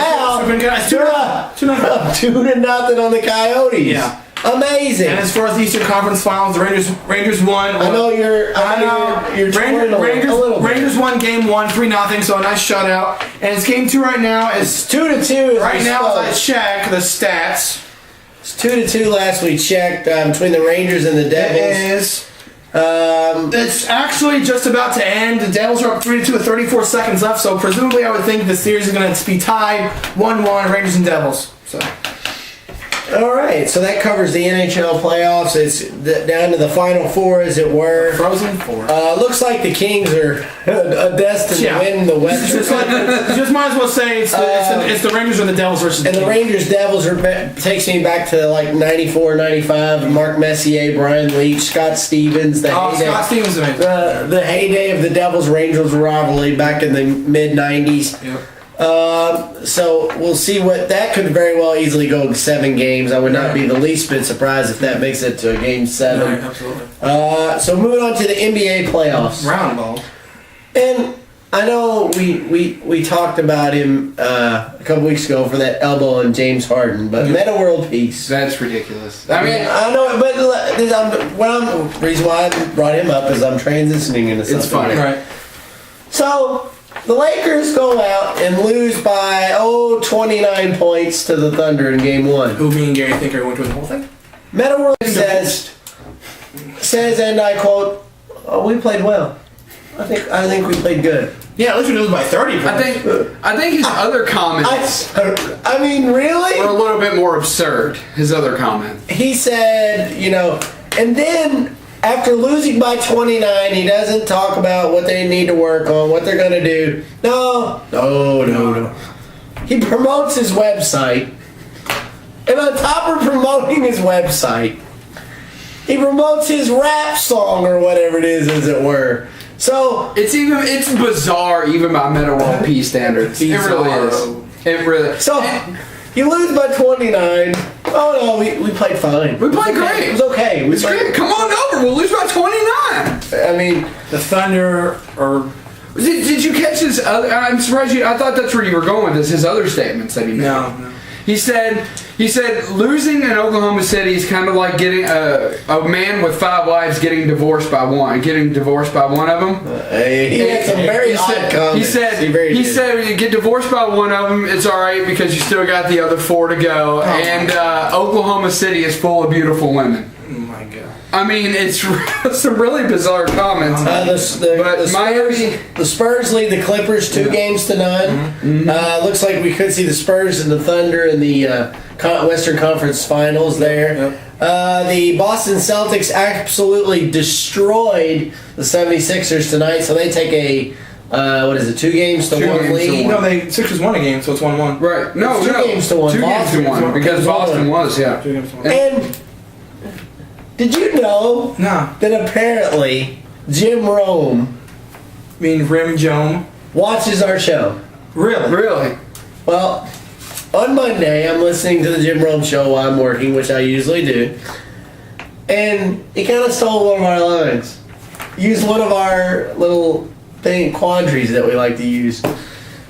2-0 on the Coyotes. Yeah. Amazing. And as far as the Eastern Conference Finals, the Rangers won. I know you're Rangers won Game 1, 3-0, so a nice shutout. And it's Game 2 right now. It's 2-2. Right now, as I check the stats, it's 2-2 last we checked between the Rangers and the Devils. It is. It's actually just about to end. The Devils are up 3-2 with 34 seconds left, so presumably I would think the series is going to be tied 1-1, Rangers and Devils. So. All right, so that covers the NHL playoffs. It's down to the Final Four, as it were. Frozen Four. Looks like the Kings are destined to win the West. Just might as well say it's the Rangers or the Devils versus the Kings. And the Rangers-Devils takes me back to like 94, 95. Mark Messier, Brian Leach, Scott Stevens. Scott Stevens, amazing. The heyday of the Devils-Rangers rivalry back in the mid-90s. Yep. So we'll see what that could very well easily go 7 games. I would not be the least bit surprised if that makes it to a game 7. Right, absolutely. So moving on to the NBA playoffs. Round ball. And I know we talked about him a couple weeks ago for that elbow on James Harden, but Meta World Peace. That's ridiculous. I mean, I know, but the reason why I brought him up is I'm transitioning into something. It's funny, right? So the Lakers go out and lose by 29 points to the Thunder in Game 1. Who, me and Gary think are going to win the whole thing? Meta World says, and I quote, "We played well. I think we played good." Yeah, at least we lose by 30 points. I think his other comments. I mean, really? Were a little bit more absurd. His other comment. He said, and then after losing by 29, he doesn't talk about what they need to work on, what they're going to do. No. He promotes his website. And on top of promoting his website, he promotes his rap song or whatever it is, as it were. So it's bizarre even by Meta World Peace standards. It really is. It really. So you lose by 29. Oh no, we played fine. We played great. It was okay. It's great. Come on over. We'll lose by 29. I mean, the Thunder are Did you catch his other? I'm surprised you. I thought that's where you were going with this. His other statements that he made. No. He said losing in Oklahoma City is kind of like getting a man with 5 wives getting divorced by one of them. He had some very odd comments. He said you get divorced by one of them, it's all right because you still got the other 4 to go. And Oklahoma City is full of beautiful women. Oh my God. I mean, it's some really bizarre comments. The Spurs lead the Clippers 2 games to none. Looks like we could see the Spurs and the Thunder in the Western Conference Finals there. The Boston Celtics absolutely destroyed the 76ers tonight, so they take a 2 games to 1 lead? No, Sixers won a game, so it's 1-1. Right. No, it's 2 games to 1. 2 games to 1 because Boston was, yeah. 2 games to 1. And did you know that apparently Jim Rome, Rim Jome, watches our show? Really? Well, on Monday, I'm listening to the Jim Rome show while I'm working, which I usually do. And he kind of stole one of our lines. Used one of our little quandaries that we like to use.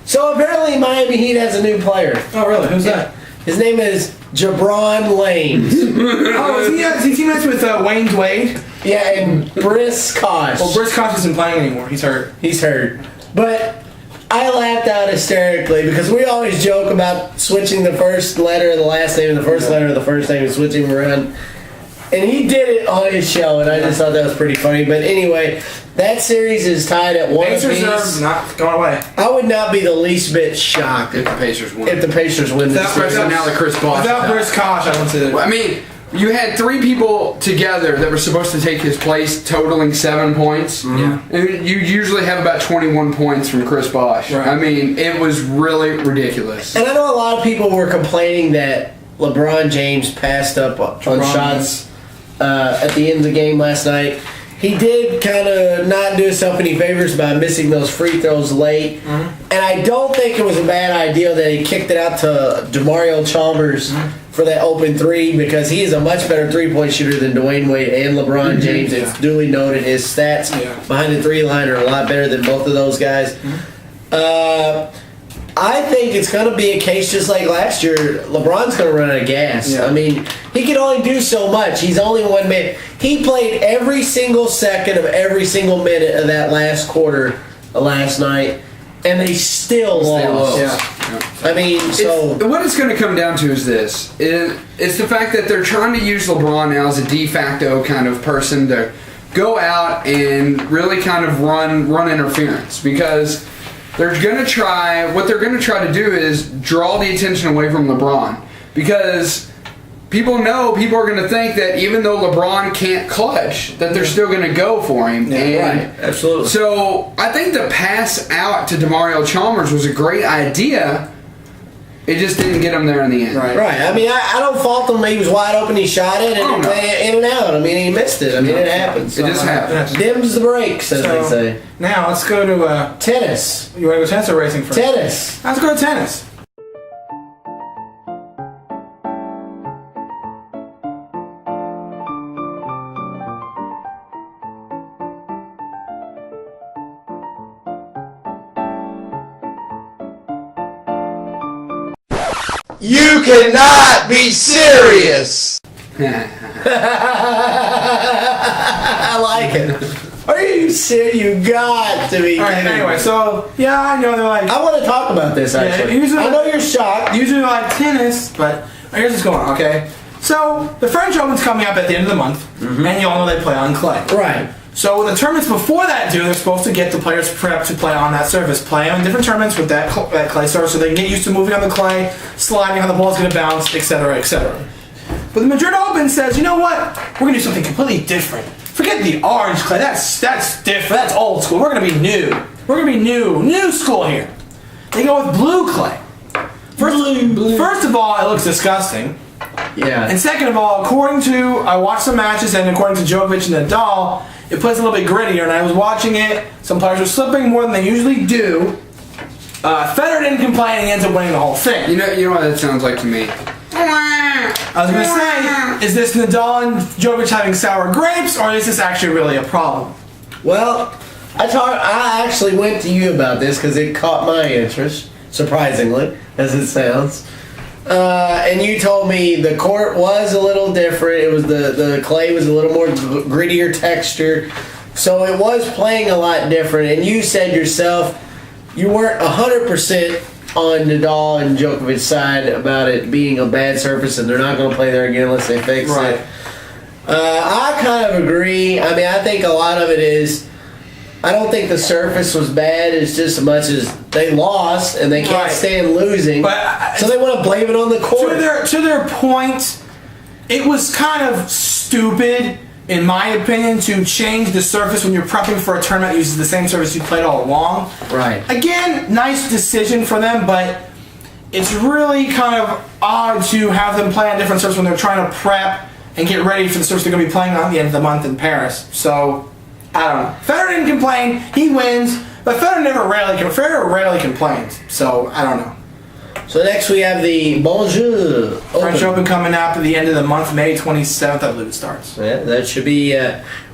So apparently Miami Heat has a new player. Oh, really? Who's that? His name is Jabron Lanes. Is he teammates with Wayne Wade? Yeah, and Briss Kosh. Well, Briss Kosh isn't playing anymore. He's hurt. But I laughed out hysterically because we always joke about switching the first letter of the last name and the first letter of the first name and switching them around. And he did it on his show, and I just thought that was pretty funny. But anyway, that series is tied at 1 apiece. Pacers are not going away. I would not be the least bit shocked if the Pacers win. If the Pacers win this series. Now that Chris Bosh. Without Briss Kosh, I don't see it. Well, I mean, you had 3 people together that were supposed to take his place, totaling 7 points. Yeah. And you usually have about 21 points from Chris Bosh. Right. I mean, it was really ridiculous. And I know a lot of people were complaining that LeBron James passed up on shots at the end of the game last night. He did kind of not do himself any favors by missing those free throws late. And I don't think it was a bad idea that he kicked it out to DeMario Chalmers for that open 3 because he is a much better 3-point shooter than Dwayne Wade and LeBron James. It's duly noted. His stats behind the 3-line are a lot better than both of those guys. I think it's going to be a case just like last year. LeBron's going to run out of gas. I mean, he can only do so much. He's only one man. He played every single second of every single minute of that last quarter last night, and they still lost. I mean, what it's going to come down to is this. It's the fact that they're trying to use LeBron now as a de facto kind of person to go out and really kind of run interference because what they're going to try to do is draw the attention away from LeBron because people are going to think that even though LeBron can't clutch, that they're still going to go for him. Right, absolutely. So I think the pass out to DeMario Chalmers was a great idea. It just didn't get him there in the end. Right. I mean, I don't fault him. He was wide open. He shot it and in and out. I mean, he missed it. I mean, it happens. It just happens. Dims the brakes, as they say. Now let's go to tennis. You want to go tennis or racing first? Tennis. Let's go to tennis. You cannot be serious. I like it. Are you serious? You got to be. All right. Anyway, so I know they're like. I want to talk about this actually. I know you're shocked. Usually like tennis, but here's what's going on. Okay, so the French Open's coming up at the end of the month, and you all know they play on clay. Right. So the tournaments before that they're supposed to get the players prepped to play on that surface, play on different tournaments with that clay surface, so they can get used to moving on the clay, sliding, how the ball's going to bounce, etc., etc. But the Madrid Open says, you know what? We're going to do something completely different. Forget the orange clay. That's different. That's old school. We're going to be new. We're going to be new school here. They go with blue clay. First of all, it looks disgusting. Yeah. And second of all, I watched some matches, and according to Djokovic and Nadal, it plays a little bit grittier, and I was watching it. Some players were slipping more than they usually do. Federer didn't complain, and he ends up winning the whole thing. You know what that sounds like to me? I was going to say, is this Nadal and Djokovic having sour grapes, or is this actually really a problem? Well, I actually went to you about this because it caught my interest, surprisingly, as it sounds. And you told me the court was a little different. It was the clay was a little more grittier texture, so it was playing a lot different. And you said yourself you weren't 100% on Nadal and Djokovic's side about it being a bad surface, and they're not going to play there again unless they fix it. I kind of agree. I mean, I think a lot of it is. I don't think the surface was bad. It's just as much as they lost and they can't stand losing, so they want to blame it on the court. To their point, it was kind of stupid, in my opinion, to change the surface when you're prepping for a tournament that uses the same surface you played all along. Right. Again, nice decision for them, but it's really kind of odd to have them play on different surfaces when they're trying to prep and get ready for the surface they're going to be playing on at the end of the month in Paris. So. I don't know. Federer didn't complain. He wins, but Federer rarely complains. So I don't know. So next we have the Bonjour French Open coming up at the end of the month, May 27th. I believe it starts. Yeah, that should be.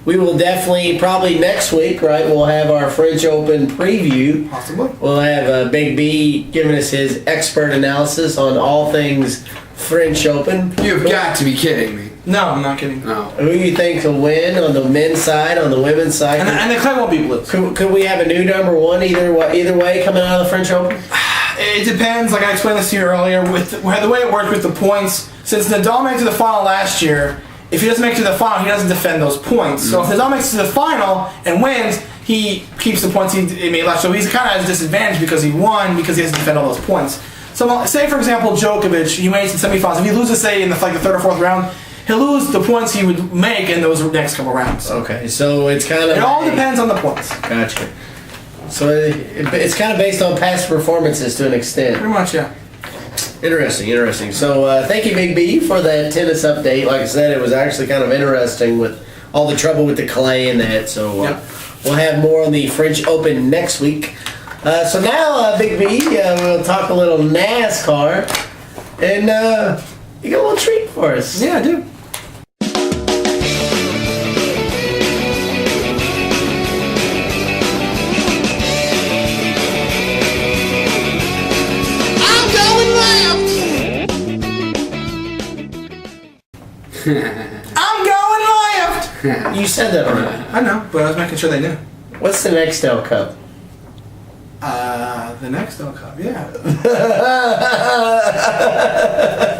We will definitely probably next week, right? We'll have our French Open preview. Possibly. We'll have Big B giving us his expert analysis on all things French Open. You've got to be kidding me. No, I'm not kidding. No. Who do you think will win on the men's side, on the women's side? And the clay won't be blue. Could we have a new number one either way coming out of the French Open? It depends. Like I explained this to you earlier, with the way it worked with the points. Since Nadal made it to the final last year, if he doesn't make it to the final, he doesn't defend those points. So if Nadal makes it to the final and wins, he keeps the points he made last year. So he's kind of at a disadvantage because he won because he has to defend all those points. So say, for example, Djokovic, he made it to the semifinals. If he loses, say, in the third or fourth round, he'll lose the points he would make in those next couple rounds. Okay, so it's kind of... It all depends on the points. Gotcha. So it's kind of based on past performances to an extent. Pretty much, yeah. Interesting. So thank you, Big B, for that tennis update. Like I said, it was actually kind of interesting with all the trouble with the clay and that. So we'll have more on the French Open next week. So now, Big B, we'll talk a little NASCAR. And you got a little treat for us. Yeah, I do. I'm going left. You said that already. I know, but I was making sure they knew. What's the Nextel Cup? The Nextel Cup, yeah.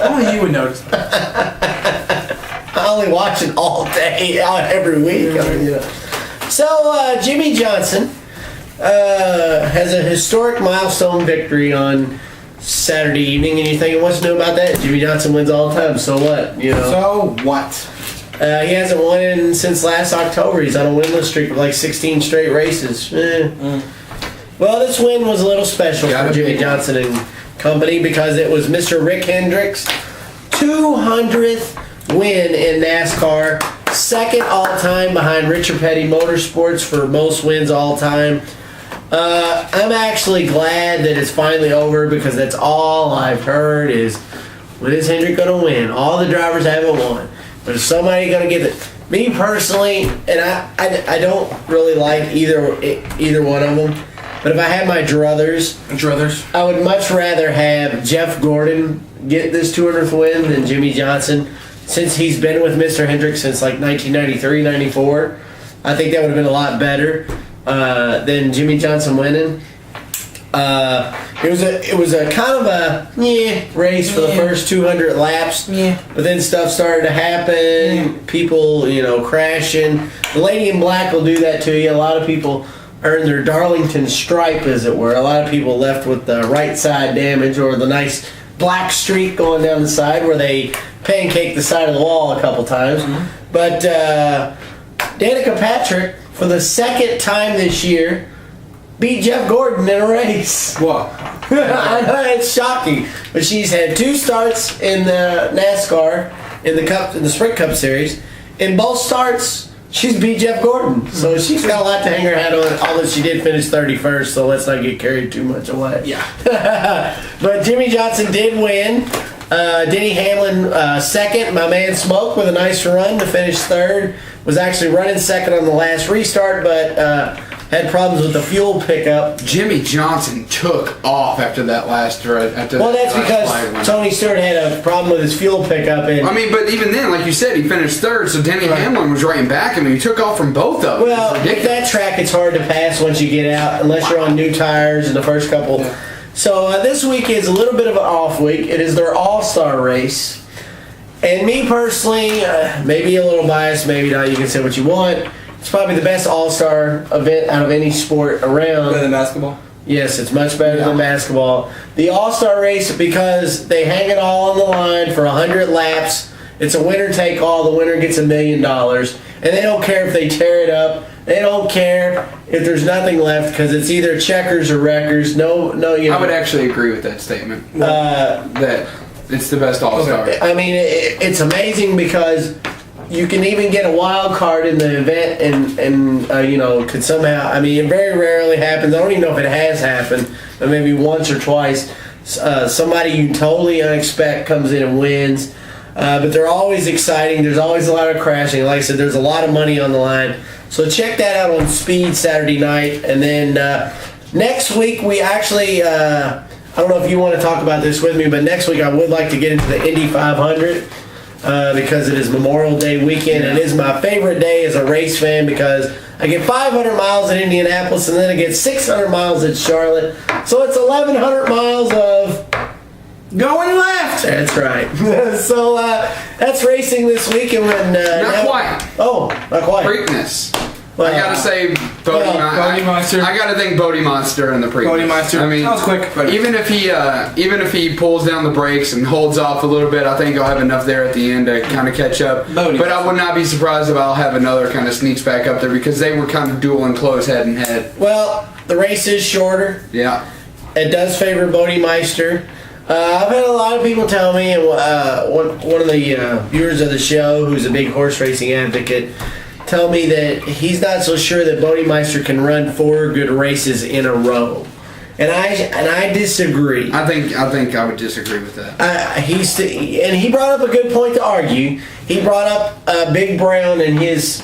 Only you would notice. I only watch it all day, every week. So Jimmy Johnson has a historic milestone victory on Saturday evening, and you're thinking, what's new about that? Jimmy Johnson wins all the time, so what? So what? He hasn't won since last October. He's on a winless streak of like 16 straight races. Well, this win was a little special for Jimmy Johnson and company because it was Mr. Rick Hendrick's 200th win in NASCAR, second all-time behind Richard Petty Motorsports for most wins all-time. I'm actually glad that it's finally over because that's all I've heard is, when is Hendrick going to win? All the drivers haven't won. But is somebody going to get it? Me personally, and I don't really like either one of them, but if I had my druthers, I would much rather have Jeff Gordon get this 200th win than Jimmy Johnson, since he's been with Mr. Hendrick since like 1993, 94. I think that would have been a lot better than Jimmy Johnson winning. It was a kind of a race for the first 200 laps, but then stuff started to happen. People, crashing. The lady in black will do that to you. A lot of people earned their Darlington stripe, as it were. A lot of people left with the right side damage or the nice black streak going down the side where they pancaked the side of the wall a couple times. But Danica Patrick, for the second time this year, beat Jeff Gordon in a race. What? I know, it's shocking, but she's had 2 starts in the NASCAR in the Sprint Cup Series. In both starts, she's beat Jeff Gordon, so she's got a lot to hang her hat on. Although she did finish 31st, so let's not get carried too much away. Yeah. But Jimmy Johnson did win. Denny Hamlin second. My man Smoke with a nice run to finish third. Was actually running second on the last restart, but had problems with the fuel pickup. Jimmy Johnson took off after that last Well, that's because Tony Stewart had a problem with his fuel pickup. And I mean, but even then, like you said, he finished third, so Denny Hamlin was right in back. I mean, he took off from both of them. Well, with that track, it's hard to pass once you get out, unless you're on new tires in the first couple. Yeah. So this week is a little bit of an off week. It is their all-star race. And me personally, maybe a little biased, maybe not, you can say what you want. It's probably the best all-star event out of any sport around. Better than basketball? Yes, it's much better than basketball. The all-star race, because they hang it all on the line for 100 laps. It's a winner-take-all. The winner gets $1 million. And they don't care if they tear it up. They don't care if there's nothing left because it's either checkers or wreckers. No, you know. I would actually agree with that statement. That it's the best all-star. I mean, it's amazing because you can even get a wild card in the event and you know, could somehow, I mean, it very rarely happens. I don't even know if it has happened, but maybe once or twice, somebody you totally unexpect comes in and wins. But they're always exciting. There's always a lot of crashing. Like I said, there's a lot of money on the line. So check that out on Speed Saturday night. And then next week, we actually, I don't know if you want to talk about this with me, but next week I would like to get into the Indy 500 because it is Memorial Day weekend. It is my favorite day as a race fan because I get 500 miles in Indianapolis and then I get 600 miles at Charlotte. So it's 1,100 miles of going left. That's right. So that's racing this week, and when not quite. Oh, not quite. Preakness. Well, I gotta say, Bodie-Meister. I gotta think Bodie-Meister in the Preakness. Bodie-Meister. I mean, that was quick. But even if he pulls down the brakes and holds off a little bit, I think I'll have enough there at the end to kind of catch up. But I would not be surprised if I'll have another kind of sneaks back up there because they were kind of dueling close head and head. Well, the race is shorter. Yeah. It does favor Bodie-Meister. I've had a lot of people tell me, and one of the viewers of the show, who's a big horse racing advocate, tell me that he's not so sure that Bodie-Meister can run 4 good races in a row, and I disagree. I think I would disagree with that. He brought up a good point to argue. He brought up Big Brown and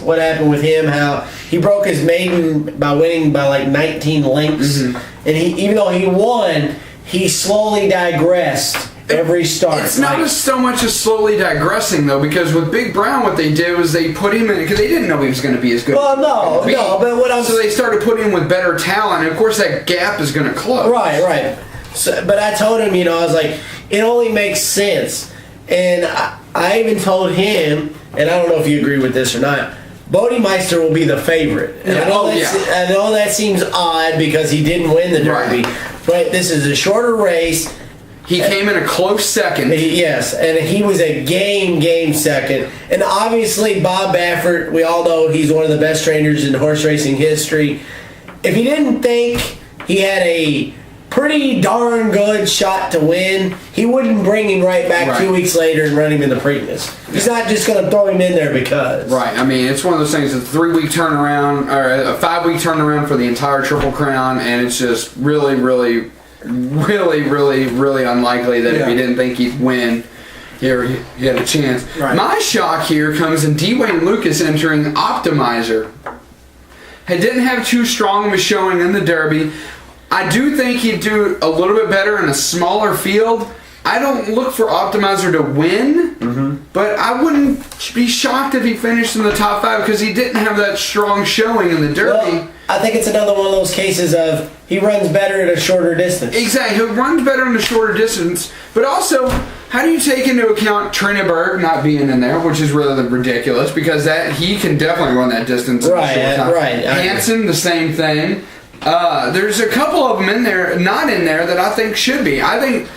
what happened with him, how he broke his maiden by winning by like 19 lengths, and even though he won, he slowly digressed every start. It's not so much as slowly digressing, though, because with Big Brown, what they did was they put him in, because they didn't know he was going to be as good. Well, no, but what I'm... So they started putting him with better talent, and of course that gap is going to close. Right. So, but I told him, I was like, it only makes sense. And I even told him, and I don't know if you agree with this or not, Bodie-Meister will be the favorite. And I know that seems odd because he didn't win the Derby, but this is a shorter race. He came in a close second. Yes, and he was a game second. And obviously Bob Baffert, we all know he's one of the best trainers in horse racing history. If he didn't think he had a pretty darn good shot to win, he wouldn't bring him right back 2 weeks later and run him in the Preakness. He's not just going to throw him in there because. Right. I mean, it's one of those things, it's a 3-week turnaround, or a 5-week turnaround for the entire Triple Crown, and it's just really unlikely that if he didn't think he'd win, he had a chance. Right. My shock here comes in Dwayne Lucas entering Optimizer. He didn't have too strong of a showing in the Derby. I do think he'd do a little bit better in a smaller field. I don't look for Optimizer to win, but I wouldn't be shocked if he finished in the top 5 because he didn't have that strong showing in the Derby. Well, I think it's another one of those cases of he runs better at a shorter distance. Exactly. He runs better in a shorter distance, but also, how do you take into account Trinneberg not being in there, which is really ridiculous because he can definitely run that distance in a short time. Right. Hansen, the same thing. There's a couple of them in there, not in there, that I think should be. I think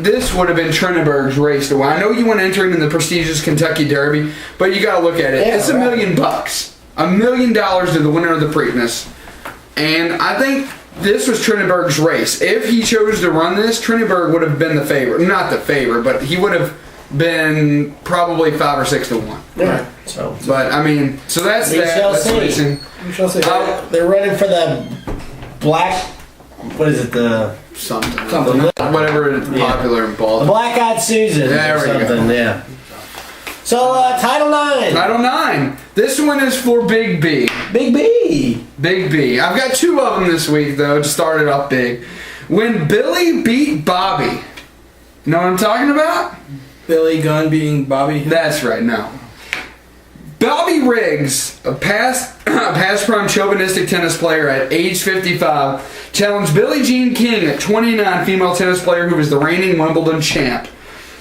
this would have been Trinneberg's race to win. I know you want to enter him in the prestigious Kentucky Derby, but you got to look at it. It's $1 million. $1 million to the winner of the Preakness. And I think this was Trinneberg's race. If he chose to run this, Trinneberg would have been the favorite. Not the favorite, but he would have been probably 5 or 6 to 1. Yeah. But I mean, so that's That's racing. We shall see. They're running for the black. What is it? The something. Whatever is popular in Baltimore. The Black-Eyed Susan. There or something. We go. Yeah. So, Title IX. Title IX. This one is for Big B. Big B. Big B. I've got 2 of them this week, though, to start it off big. When Billy beat Bobby. You know what I'm talking about? Billy Gunn beating Bobby. That's right, no. Bobby Riggs, a past prime chauvinistic tennis player at age 55, challenged Billie Jean King, a 29 female tennis player who was the reigning Wimbledon champ.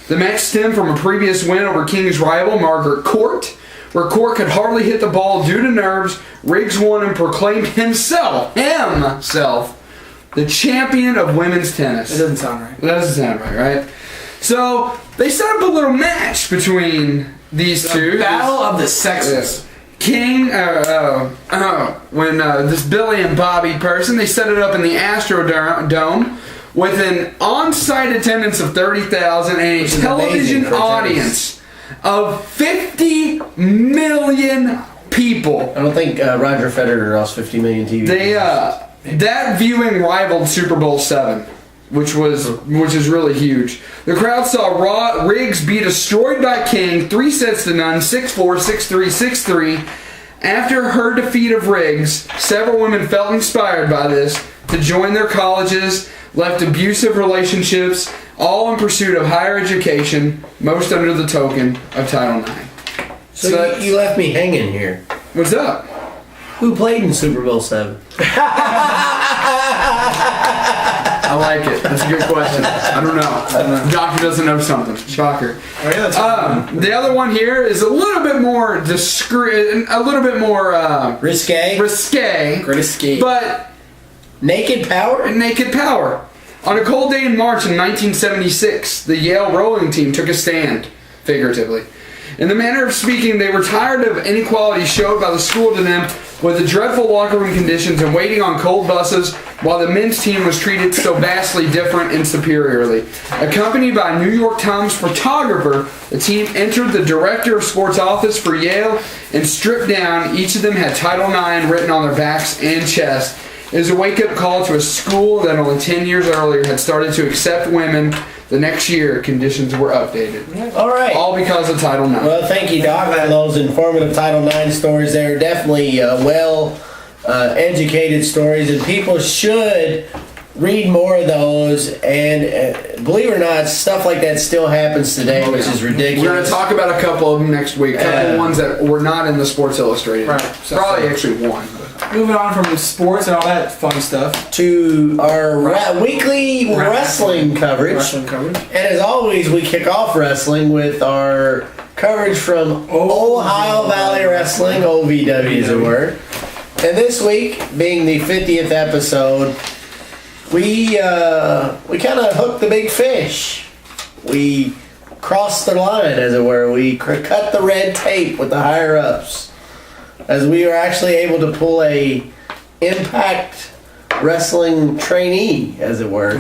The match stemmed from a previous win over King's rival, Margaret Court, where Court could hardly hit the ball due to nerves. Riggs won and proclaimed himself, the champion of women's tennis. It doesn't sound right. It doesn't sound right? So, they set up a little match between these two. Battle of the sexes. King, when this Billy and Bobby person, they set it up in the Astrodome with an on-site attendance of 30,000 and a television audience of 50 million people. I don't think Roger Federer lost 50 million TV. That viewing rivaled Super Bowl VII. Which is really huge. The crowd saw Riggs be destroyed by King 3-0, 6-4, 6-3, 6-3. After her defeat of Riggs, several women felt inspired by this to join their colleges, left abusive relationships, all in pursuit of higher education, most under the token of Title IX. So you left me hanging here. What's up? Who played in Super Bowl VII? I like it. That's a good question. I don't know. Doctor doesn't know something. Shocker. The other one here is a little bit more discreet, a little bit more risque. But naked power. Naked power. On a cold day in March in 1976, the Yale rowing team took a stand, figuratively. In the manner of speaking, they were tired of inequality showed by the school to them with the dreadful locker room conditions and waiting on cold buses while the men's team was treated so vastly different and superiorly. Accompanied by a New York Times photographer, the team entered the director of sports office for Yale and stripped down. Each of them had Title IX written on their backs and chest. It was a wake-up call to a school that only 10 years earlier had started to accept women. The next year, conditions were updated. All right. All because of Title IX. Well, thank you, Doc, for those informative Title IX stories. They're definitely well-educated stories, and people should read more of those. And believe it or not, stuff like that still happens today, which is ridiculous. We're going to talk about a couple of them next week. A couple of ones that were not in the Sports Illustrated. Right. Probably actually one. Moving on from sports and all that fun stuff to our weekly wrestling coverage. And as always, we kick off wrestling with our coverage from Ohio Valley Wrestling, OVW as it were. And this week, being the 50th episode, we kind of hooked the big fish. We crossed the line, as it were. We cut the red tape with the higher-ups, as we were actually able to pull a Impact Wrestling trainee, as it were.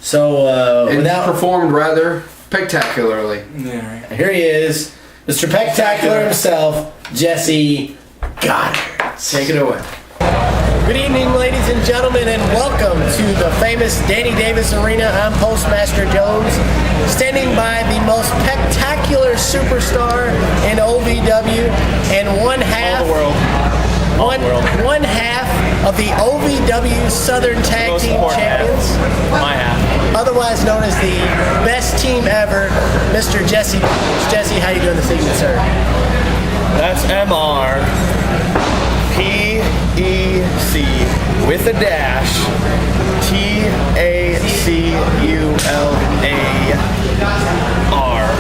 So, without performed rather spectacularly. Yeah, right. Here he is, Mr. Spectacular himself, Jesse Goddard. Take it away. Good evening, ladies and gentlemen, and welcome to the famous Danny Davis Arena. I'm Postmaster Jones, standing by the most spectacular superstar in OVW and one half of the OVW Southern Tag Team Champions. My half. Otherwise known as the best team ever, Mr. Jesse. Jesse, how you doing this evening, sir? That's MRPEC with a dash TACULAR,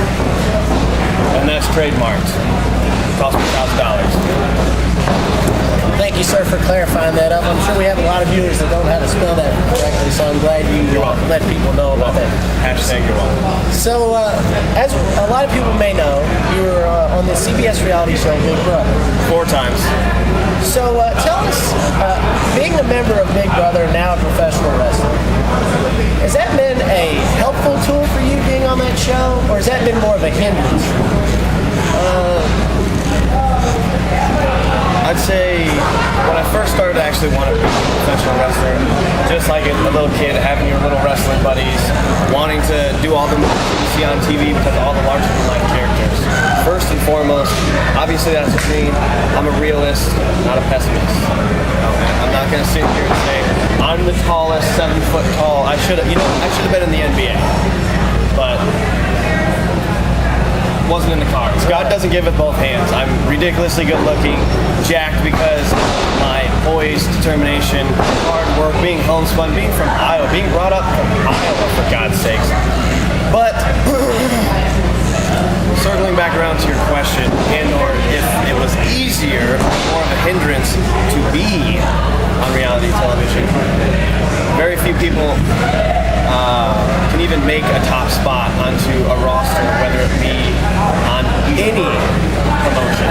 and that's trademarked. Cost me $1,000. Thank you, sir, for clarifying that up. I'm sure we have a lot of viewers that don't know how to spell that correctly, so I'm glad you let people know about that. Hashtag you're welcome. So, as a lot of people may know, you were on the CBS reality show Big Brother. 4 times. So, tell us, being a member of Big Brother, now a professional wrestler, has that been a helpful tool for you being on that show, or has that been more of a hindrance? I'd say when I first started, I actually wanted to be a professional wrestler. Just like a little kid, having your little wrestling buddies, wanting to do all the moves you see on TV because of all the larger-than-life characters. foremost. Obviously, that's with me. I'm a realist, not a pessimist. I'm not going to sit here and say I'm the tallest, 7 foot tall. I should have been in the NBA, but wasn't in the cards. God doesn't give it both hands. I'm ridiculously good looking, jacked because my poise, determination, hard work, being homespun, being from Iowa, being brought up from Iowa, for God's sakes. But circling back around to your question, and or if it was easier, more of a hindrance to be on reality television, very few people can even make a top spot onto a roster, whether it be on any promotion.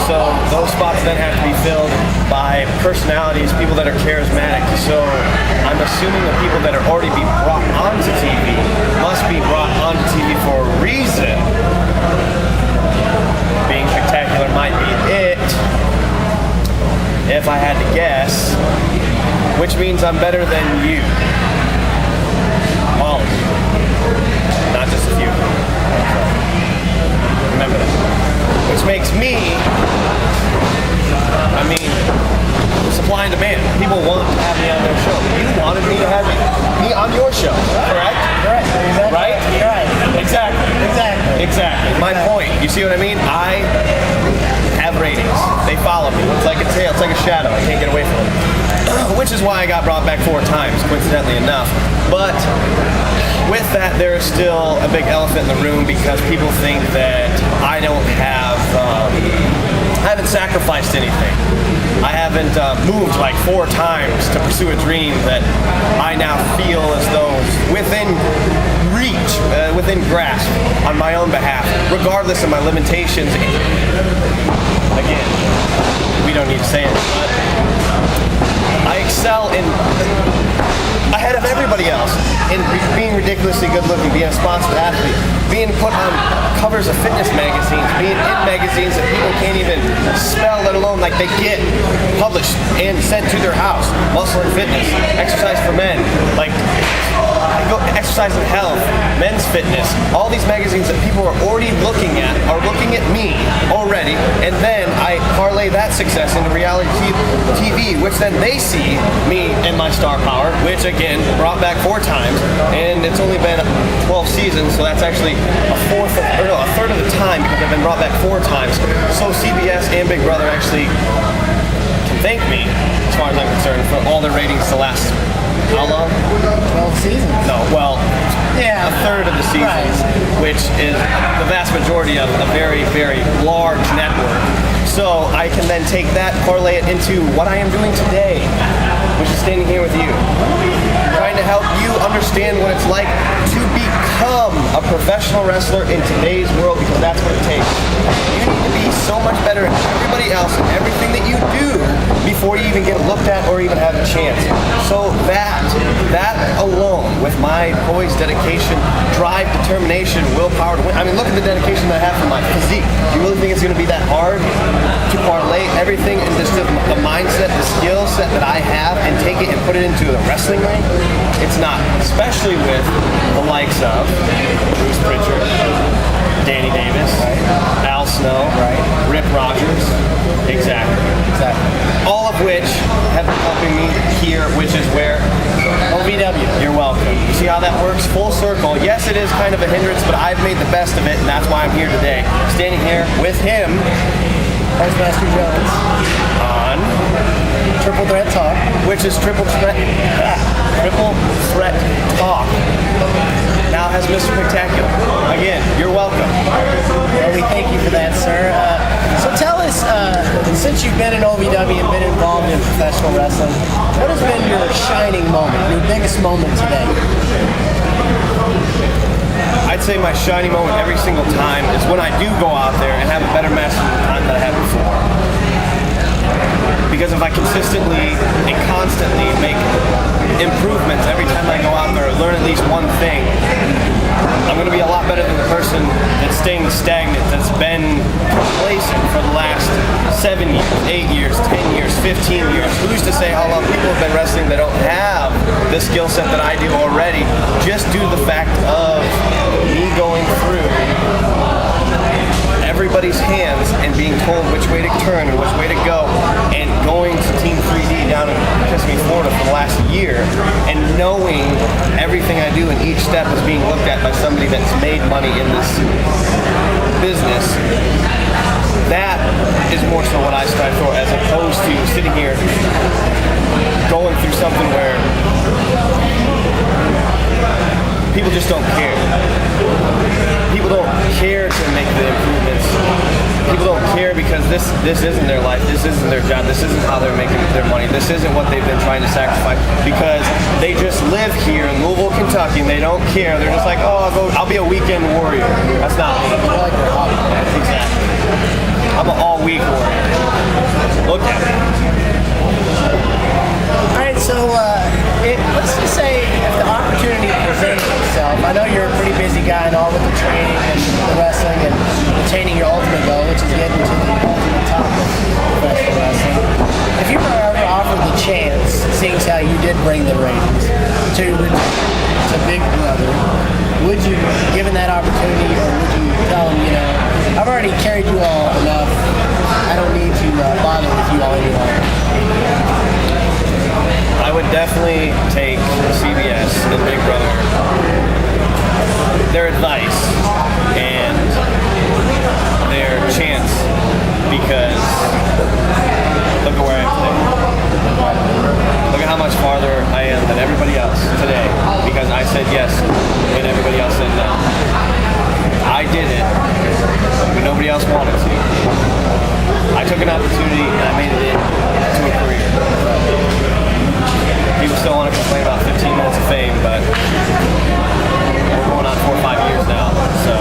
So those spots then have to be filled by personalities, people that are charismatic. So I'm assuming the people that are already being brought onto TV must be brought onto TV for a reason. Being spectacular might be it, if I had to guess, which means I'm better than you. All of you. Not just a few. Remember that. Which makes me, supply and demand. People want to have me on their show. You wanted me to have me on your show, correct? Correct. Exactly. Right? Right. Exactly. My point. You see what I mean? I have ratings. They follow me. It's like a tail. It's like a shadow. I can't get away from it. Which is why I got brought back 4 times, coincidentally enough. But with that, there is still a big elephant in the room because people think that I don't have, I haven't sacrificed anything. I haven't moved like 4 times to pursue a dream that I now feel as though within reach, within grasp on my own behalf, regardless of my limitations. Again, we don't need to say it, but I excel in ahead of everybody else in being ridiculously good looking, being a sponsored athlete, being put on covers of fitness magazines, being in magazines that people can't even spell, let alone like they get published and sent to their house. Muscle and Fitness, Exercise for Men, like Exercise and Health, Men's Fitness, all these magazines that people are already looking at are looking at me already, and then I parlay that success into reality TV, which then they see me and my star power, which again brought back 4 times, and it's only been 12 seasons, so that's actually a third of the time because I've been brought back 4 times. So CBS and Big Brother actually can thank me, as far as I'm concerned, for all their ratings the last how long? 12 seasons. No, well, a third of the seasons, which is the vast majority of a very, very large network. So I can then take that, parlay it into what I am doing today, which is standing here with you, trying to help you understand what it's like to become a professional wrestler in today's world, because that's what it takes. You need to be so much better than everybody else in everything that you do before you even get looked at or even have a chance. So that alone, with my poise, dedication, drive, determination, willpower to win. I mean, look at the dedication that I have for my physique. You really think it's going to be that hard to parlay everything into the mindset, the skill set that I have and take it and put it into the wrestling ring? It's not, especially with the likes of Bruce Pritchard, Danny Davis, Al Snow, Rick Rogers, exactly. All of which have been helping me here, which is where OVW. You're welcome. You see how that works? Full circle. Yes, it is kind of a hindrance, but I've made the best of it, and that's why I'm here today, standing here with him, PostMaster Jones, on Triple Threat Talk, which is Triple Threat Talk. Now has Mr. Spectacular. Again, you're welcome. Well, we thank you for that, sir. So tell us, since you've been in OVW and been involved in professional wrestling, what has been your shining moment, your biggest moment today? I'd say my shining moment every single time is when I do go out there and have a better match than the time that I had before. Because if I consistently and constantly make improvements every time I go out there or learn at least one thing, I'm going to be a lot better than the person that's staying stagnant, that's been complacent for the last 7 years, 8 years, 10 years, 15 years. Who's to say how long people have been wrestling that don't have the skill set that I do already, just due to the fact of me going through every everybody's hands and being told which way to turn and which way to go, and going to Team 3D down in Kissimmee, Florida for the last year, and knowing everything I do and each step is being looked at by somebody that's made money in this business. That is more so what I strive for, as opposed to sitting here going through something where people just don't care. People don't care to make the improvements. People don't care because this isn't their life, this isn't their job, this isn't how they're making their money, this isn't what they've been trying to sacrifice, because they just live here in Louisville, Kentucky, and they don't care. They're just like, oh, I'll be a weekend warrior. That's not me. I like their hobby. Exactly. I'm an all-week warrior. Look at me. Alright, so let's just say if the opportunity presented itself, I know you're a pretty busy guy and all with the training and the wrestling and attaining your ultimate goal, which is getting to the ultimate top of professional wrestling. If you were ever offered the chance, seeing how you did bring the ratings to Big Brother, would you, given that opportunity, or would you tell him, I've already carried you all enough, I don't need to bother with you all any longer? I would definitely take CBS and Big Brother, their advice and their chance, because look at where I am today. Look at how much farther I am than everybody else today, because I said yes when everybody else said no. I did it when nobody else wanted to. I took an opportunity and I made it into a career. People still want to complain about 15 minutes of fame, but we're going on 4 or 5 years now, so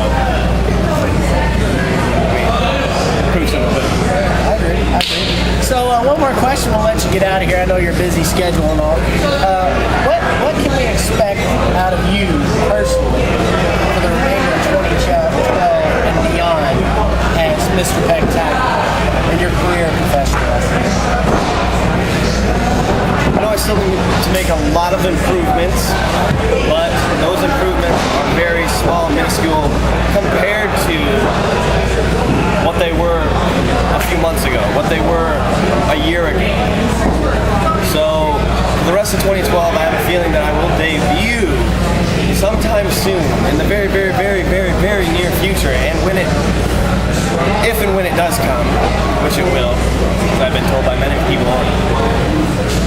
proof's in the pudding. I agree. So one more question, we'll let you get out of here. I know you're busy schedule and all. What can we expect out of you personally for the remainder of 2012 and beyond as Mr. Spectacular in your career in professional wrestling? I still need to make a lot of improvements, but those improvements are very small, minuscule compared to what they were a few months ago, what they were a year ago. So for the rest of 2012, I have a feeling that I will debut sometime soon, in the very, very, very, very, very near future. And if and when it does come, which it will, as I've been told by many people,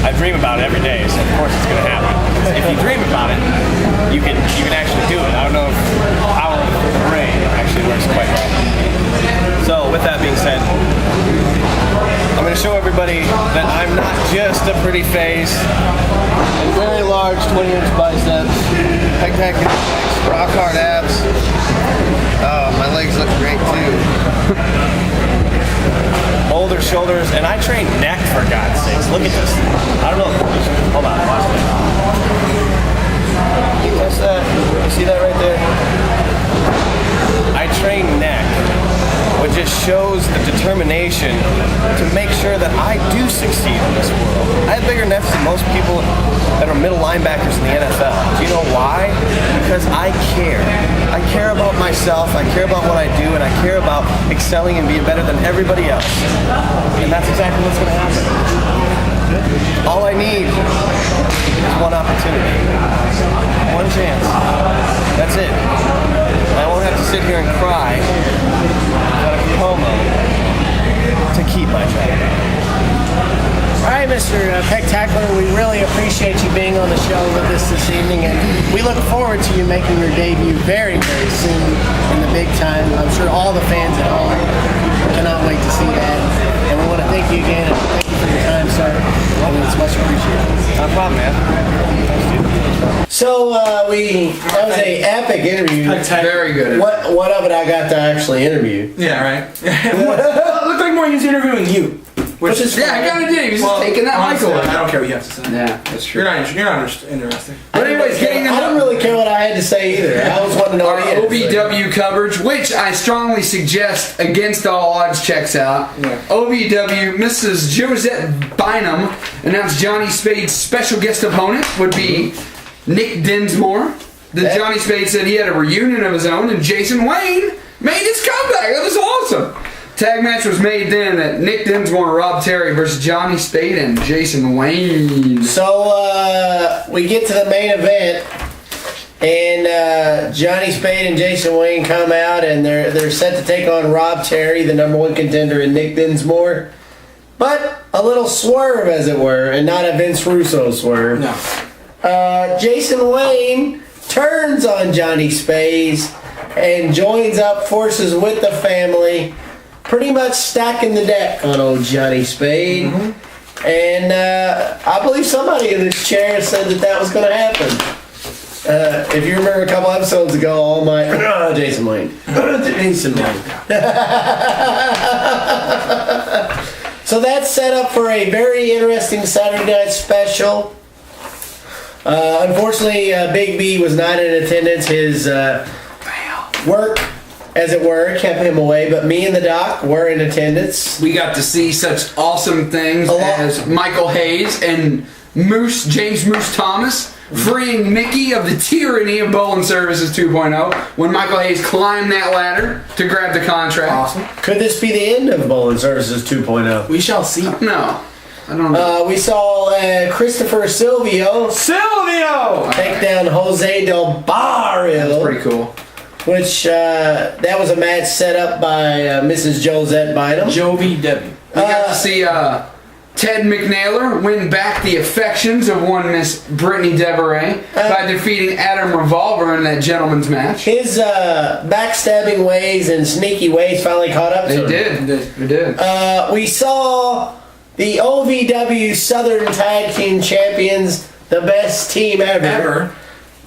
I dream about it every day, so of course it's going to happen. If you dream about it, you can actually do it. I don't know if the power of the brain actually works quite well. So with that being said, I'm going to show everybody that I'm not just a pretty face, very large 20-inch biceps, spectacular legs, rock hard abs. Oh, my legs look great too. Older shoulders, and I train neck, for God's sakes. Look at this. I don't know. Hold on, watch this. That's that. You see that right there? I train neck, which just shows the determination to make sure that I do succeed in this world. I have bigger necks than most people that are middle linebackers in the NFL. Do you know why? Because I care. I care about myself, I care about what I do, and I care about excelling and being better than everybody else. And that's exactly what's going to happen. All I need is one opportunity. One chance. That's it. I won't have to sit here and cry about a promo to keep my job. All right, Mr. Spectacular, we really appreciate you being on the show with us this evening, and we look forward to you making your debut very, very soon in the big time. I'm sure all the fans at home cannot wait to see that, and we want to thank you again, and thank you for your time, sir. I mean, it's much appreciated. No problem, man. So that was an epic interview. Very good. What of it I got to actually interview? Yeah, right. It looked like more he was interviewing you. Which is I kind of did. He was just taking that mic away. I don't care what you have to say. Yeah, that's true. You're not interested. But anyways, I don't really care what I had to say either. I always wanted to know our what he had to say. OVW coverage, which I strongly suggest against all odds checks out. Yeah. OVW, Mrs. Josette Bynum announced Johnny Spade's special guest opponent would be Nick Dinsmore. Johnny Spade said he had a reunion of his own, and Jason Wayne made his comeback. That was awesome. Tag match was made then that Nick Dinsmore, Rob Terry versus Johnny Spade and Jason Wayne. So we get to the main event, and Johnny Spade and Jason Wayne come out, and they're set to take on Rob Terry, the number one contender, and Nick Dinsmore. But a little swerve, as it were, and not a Vince Russo swerve. No. Jason Wayne turns on Johnny Spade and joins up forces with the family, pretty much stacking the deck on old Johnny Spade. Mm-hmm. And I believe somebody in this chair said that was going to happen. If you remember a couple episodes ago, all my Jason Wayne. Jason Wayne. So that's set up for a very interesting Saturday night special. Unfortunately, Big B was not in attendance. His work, as it were, kept him away, but me and the doc were in attendance. We got to see such awesome things as Michael Hayes and James Moose Thomas freeing Mickey of the tyranny of Bowling Services 2.0 when Michael Hayes climbed that ladder to grab the contract. Awesome. Could this be the end of Bowling Services 2.0? We shall see. No. I don't know. We saw Christopher Silvio take down Jose Del Barrio. That's pretty cool. Which, that was a match set up by Mrs. Josette Bynum. Jovi W. We got to see Ted McNailer win back the affections of one Miss Brittany Deveray by defeating Adam Revolver in that gentleman's match. His backstabbing ways and sneaky ways finally caught up to him. They did. We saw the OVW Southern Tag Team Champions, the best team ever.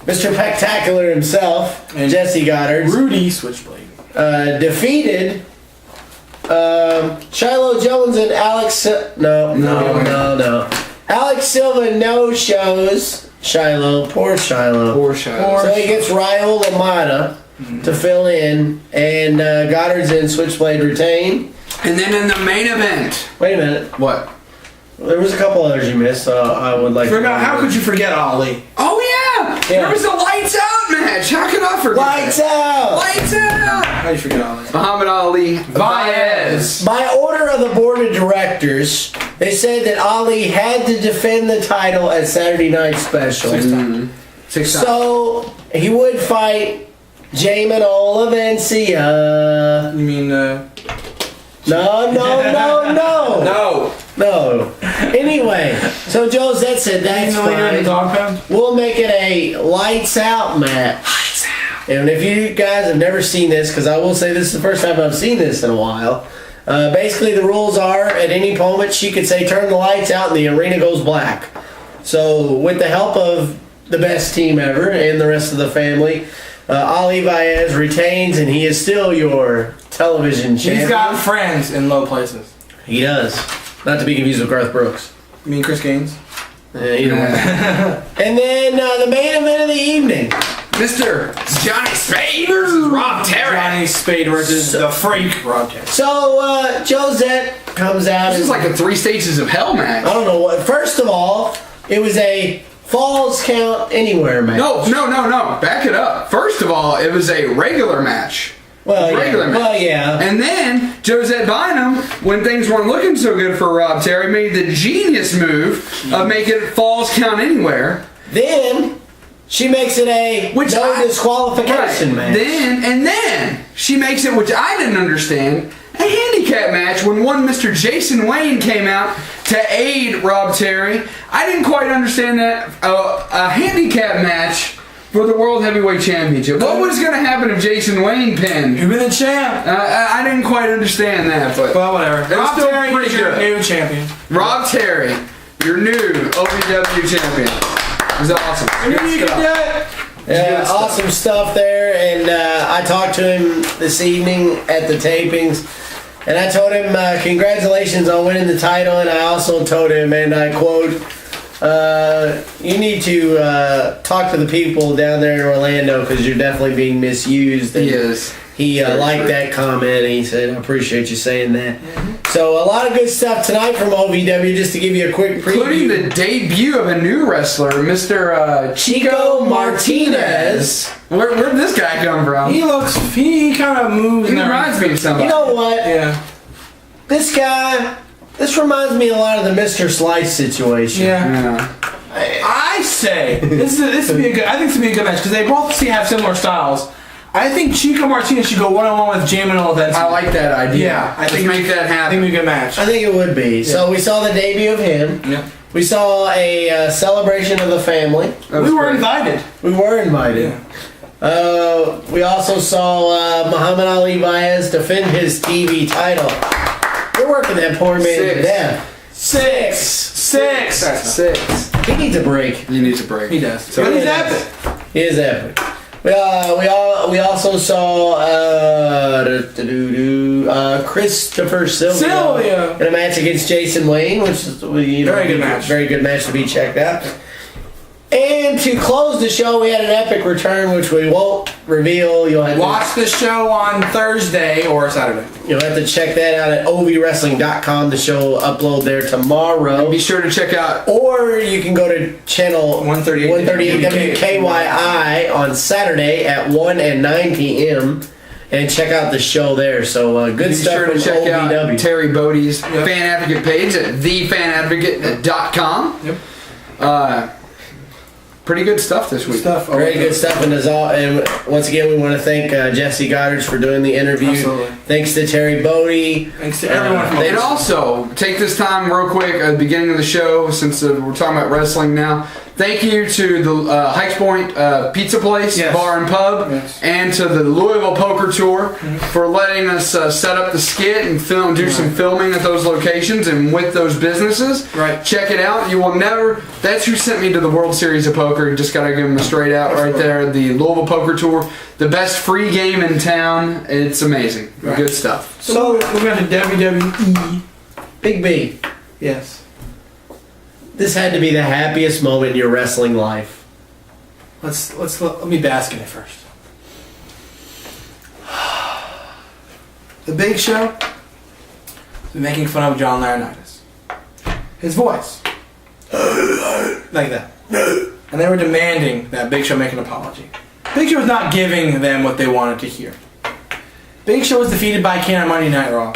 Mr. Spectacular himself, and Jesse Goddard. Rudy Switchblade. Defeated Shiloh Jones and Alex... No. Alex Silva no-shows Shiloh. Poor Shiloh. So he gets Raul Amata to fill in, and Goddard's and Switchblade retain. And then in the main event... Wait a minute. What? There was a couple others you missed, so I would like to... How could you forget Ali? Oh, yeah! There was the Lights Out match! How could I forget Lights Out! Lights Out! How do you forget Ali? Muhammad Ali Baez. By order of the board of directors, they said that Ali had to defend the title at Saturday Night Special. 6 times. 6 times. So, he would fight Jamin Olivencia. You mean, No. Anyway, so Josette said that's fine. We'll make it a lights out match. Lights out. And if you guys have never seen this, because I will say this is the first time I've seen this in a while. Basically, the rules are at any moment she could say turn the lights out and the arena goes black. So with the help of the best team ever and the rest of the family, Ali Baez retains, and he is still your television champion. He's got friends in low places. He does. Not to be confused with Garth Brooks. You mean Chris Gaines? Either way. And then the main event of the evening. Mr. Johnny Spade versus Rob Terry. Johnny Spade versus the freak Rob Terry. So Josette comes out. This is like a 3 stages of hell match. I don't know what. First of all, it was a Falls Count Anywhere match. No. Back it up. First of all, it was a regular match. Well, yeah. And then Josette Bynum, when things weren't looking so good for Rob Terry, made the genius move of making it Falls Count Anywhere. Then she makes it a disqualification match. Then she makes it, which I didn't understand, a handicap match when one Mr. Jason Wayne came out to aid Rob Terry. I didn't quite understand that. A handicap match for the World Heavyweight Championship. What was going to happen if Jason Wayne pinned? You've been the champ. I didn't quite understand that, but well, whatever. Rob Terry, pretty good. New champion. Rob Terry, your new OVW champion. It was awesome. Awesome stuff there, and I talked to him this evening at the tapings, and I told him congratulations on winning the title, and I also told him, and I quote, you need to talk to the people down there in Orlando because you're definitely being misused. And yes. He liked that comment, and he said, I appreciate you saying that. So a lot of good stuff tonight from OVW, just to give you a quick preview. Including the debut of a new wrestler, Mr. Chico Martinez. Where'd this guy come from? He kind of moves. He reminds me of somebody. You know what? Yeah. This guy, this reminds me a lot of the Mr. Slice situation. Yeah. I say this would be a good. I think this would be a good match because they both have similar styles. I think Chico Martinez should go one-on-one with Jamin Olivensky. I like that idea. Yeah, I think make that happen. I think it'd be a good match. I think it would be. Yeah. So we saw the debut of him. Yeah. We saw a celebration of the family. We were invited. We were invited. Yeah. We also saw Muhammad Ali Baez defend his TV title. You're working that poor man to death. Six. He needs a break. He needs a break. He does. So but he's epic. He is epic. We also saw Christopher Sylvia in a match against Jason Wayne, which is very good match. Very good match to be checked out. And to close the show, we had an epic return, which we won't reveal. You'll have watch the show on Thursday or Saturday. You'll have to check that out at ovwrestling.com. The show will upload there tomorrow. And be sure to check out. Or you can go to channel 138 WKYI on Saturday at 1 and 9 p.m. and check out the show there. So good stuff. Be sure to check out Terry Bodie's fan advocate page at thefanadvocate.com. Yep. Pretty good stuff this week. Very good stuff, and once again, we want to thank Jesse Goddard for doing the interview. Absolutely. Thanks to Terry Bodie. Thanks to everyone. And also, take this time real quick at the beginning of the show, since we're talking about wrestling now. Thank you to the Hikes Point Pizza Place, Bar and Pub, and to the Louisville Poker Tour for letting us set up the skit and do some filming at those locations and with those businesses. Right. Check it out. You will never. That's who sent me to the World Series of Poker. You just got to give them a straight out right there. The Louisville Poker Tour, the best free game in town. It's amazing. Right. Good stuff. So we're going to WWE. Big B. Yes. This had to be the happiest moment in your wrestling life. Let me bask in it first. The Big Show is making fun of John Laurinaitis. His voice. Like that. And they were demanding that Big Show make an apology. Big Show was not giving them what they wanted to hear. Big Show was defeated by Kane on Monday Night Raw.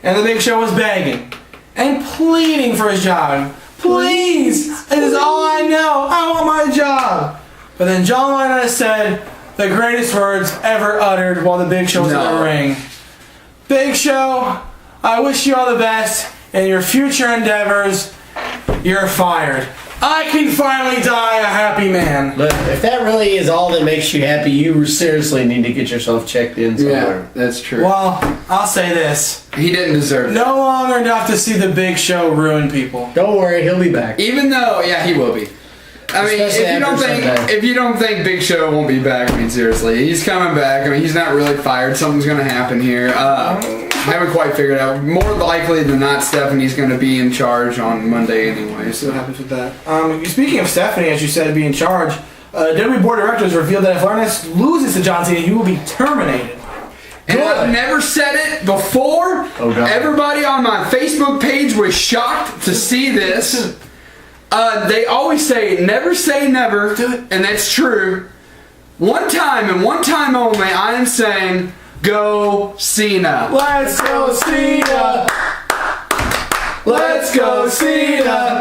And the Big Show was begging and pleading for his job. Please! It is all I know. I want my job. But then John Laurinaitis said the greatest words ever uttered while the Big Show was in the ring. Big Show, I wish you all the best in your future endeavors. You're fired. I can finally die a happy man. Look, if that really is all that makes you happy, you seriously need to get yourself checked in somewhere. Yeah, that's true. Well, I'll say this. He didn't deserve it. No longer enough to see the Big Show ruin people. Don't worry, he'll be back. Even though, he will be. I mean, if you don't think Big Show won't be back, I mean, seriously, he's coming back. I mean, he's not really fired. Something's going to happen here. Haven't quite figured out. More likely than not, Stephanie's going to be in charge on Monday anyway. See what happens with that. Speaking of Stephanie, as you said, to be in charge, WWE Board of Directors revealed that if Laurinaitis loses to John Cena, he will be terminated. And I've never said it before. Oh, God. Everybody on my Facebook page was shocked to see this. They always say never, and that's true. One time and one time only, I am saying, go Cena. Let's go Cena. Let's go Cena.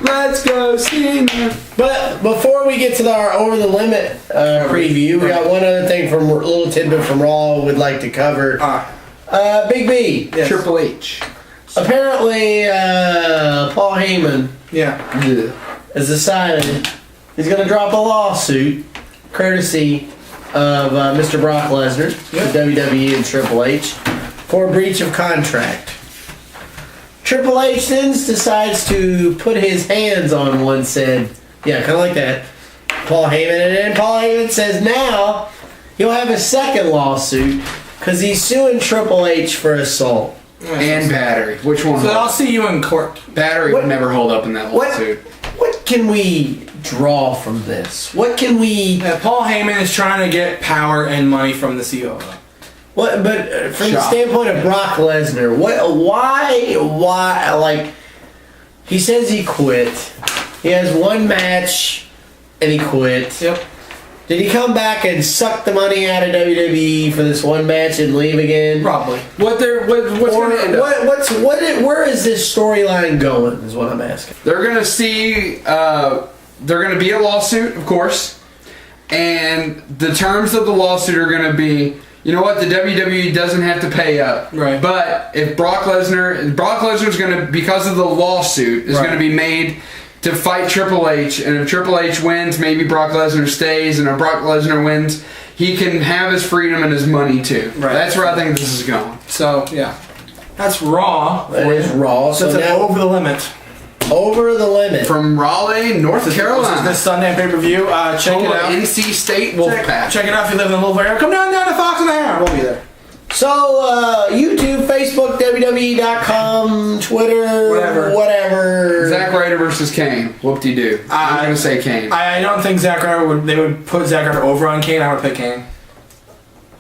Let's go Cena. But before we get to our Over the Limit preview, we got one other thing from a little tidbit from Raw we'd like to cover. Big B. Yes. Triple H. Apparently, Paul Heyman has decided he's going to drop a lawsuit courtesy of Mr. Brock Lesnar, the WWE and Triple H, for breach of contract. Triple H then decides to put his hands on one said, kind of like that, Paul Heyman, and then Paul Heyman says now he'll have a second lawsuit because he's suing Triple H for assault. And battery. Which one? So I'll see you in court. Battery would never hold up in that lawsuit. What can we draw from this? What can we... Paul Heyman is trying to get power and money from the COO. But from the standpoint of Brock Lesnar, why, like, he says he quit. He has one match and he quit. Yep. Did he come back and suck the money out of WWE for this one match and leave again? Probably. What's going to end up? Where is this storyline going? Is what I'm asking. They're going to see. They're going to be a lawsuit, of course, and the terms of the lawsuit are going to be. You know what? The WWE doesn't have to pay up. Right. But if Brock Lesnar's going to, because of the lawsuit, is going to be made to fight Triple H, and if Triple H wins, maybe Brock Lesnar stays, and if Brock Lesnar wins, he can have his freedom and his money too. Right. That's where I think this is going. So, yeah. That's Raw. That is Raw. So it's now, over the limit. Over the limit. From Raleigh, North Carolina. This Sunday pay-per-view. Check it out. NC State Wolfpack. Check it out if you live in the Louisville area. Come down to Fox and the Hound. We'll be there. So, YouTube, Facebook, WWE.com, Twitter, whatever. Zack Ryder versus Kane. Whoop-de-doo. I'm going to say Kane. I don't think Zack Ryder would put Zack Ryder over on Kane. I would pick Kane.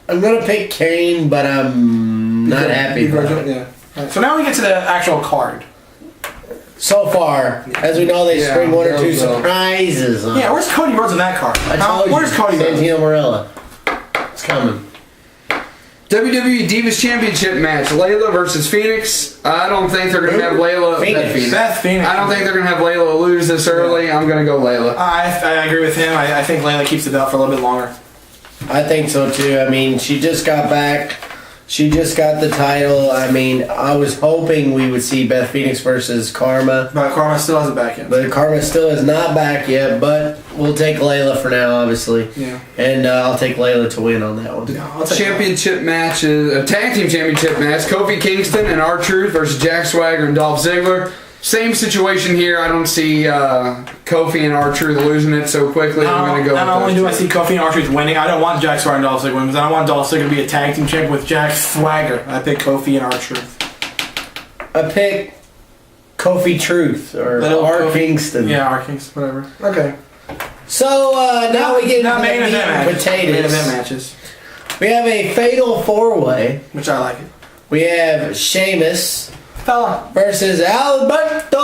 I'm going to pick Kane, but I'm not happy about it. Yeah. Right. So now we get to the actual card. So far, as we know, they spring one or two surprises on. Yeah, where's Cody Rhodes on that card? Where's Cody Rhodes? Santino Marella. It's coming. WWE Divas Championship match. Layla versus Phoenix. I don't think they're going to have Layla. Beth Phoenix. I don't think they're going to have Layla lose this early. I'm going to go Layla. I agree with him. I think Layla keeps the belt for a little bit longer. I think so too. I mean, she just got back. She just got the title. I mean, I was hoping we would see Beth Phoenix versus Karma. But Karma still hasn't back yet. But Karma still is not back yet, but we'll take Layla for now, obviously. Yeah. And I'll take Layla to win on that one. Yeah, championship match is a tag team championship match. Kofi Kingston and R-Truth versus Jack Swagger and Dolph Ziggler. Same situation here. I don't see Kofi and R-Truth losing it so quickly. I'm going to go. Not only do I see Kofi and R-Truth winning, I don't want Jack Swagger and Dolph Ziggler winning because I don't want Dolph Ziggler to be a tag team champion with Jack Swagger. I pick Kofi and R-Truth. I pick Kofi Truth or R Kingston. Yeah, R Kingston, whatever. Okay. So now we get into main event potatoes. Main event matches. We have a fatal four-way, which I like it. We have Sheamus Fella versus Alberto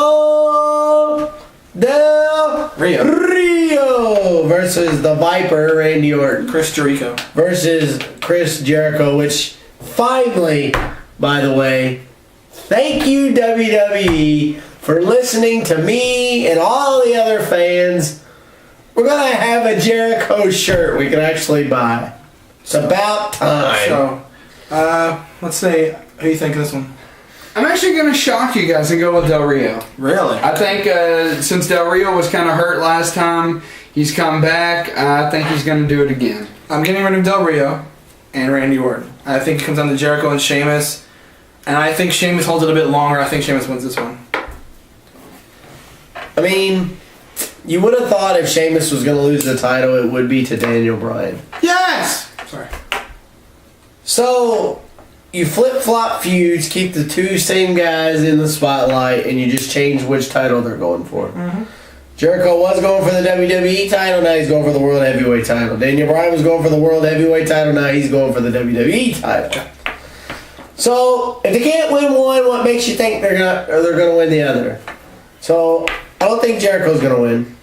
Del Rio versus the Viper Randy Orton. Chris Jericho versus Chris Jericho, which finally, by the way, thank you WWE for listening to me and all the other fans. We're going to have a Jericho shirt we can actually buy. It's about time. So, let's see. Who do you think of this one? I'm actually going to shock you guys and go with Del Rio. Really? I think since Del Rio was kind of hurt last time, he's come back. I think he's going to do it again. I'm getting rid of Del Rio and Randy Orton. I think it comes down to Jericho and Sheamus. And I think Sheamus holds it a bit longer. I think Sheamus wins this one. I mean, you would have thought if Sheamus was going to lose the title, it would be to Daniel Bryan. Yes! Sorry. So, you flip-flop feuds, keep the two same guys in the spotlight, and you just change which title they're going for. Mm-hmm. Jericho was going for the WWE title, now he's going for the World Heavyweight title. Daniel Bryan was going for the World Heavyweight title, now he's going for the WWE title. So, if they can't win one, what makes you think they're gonna win the other? So, I don't think Jericho's gonna win.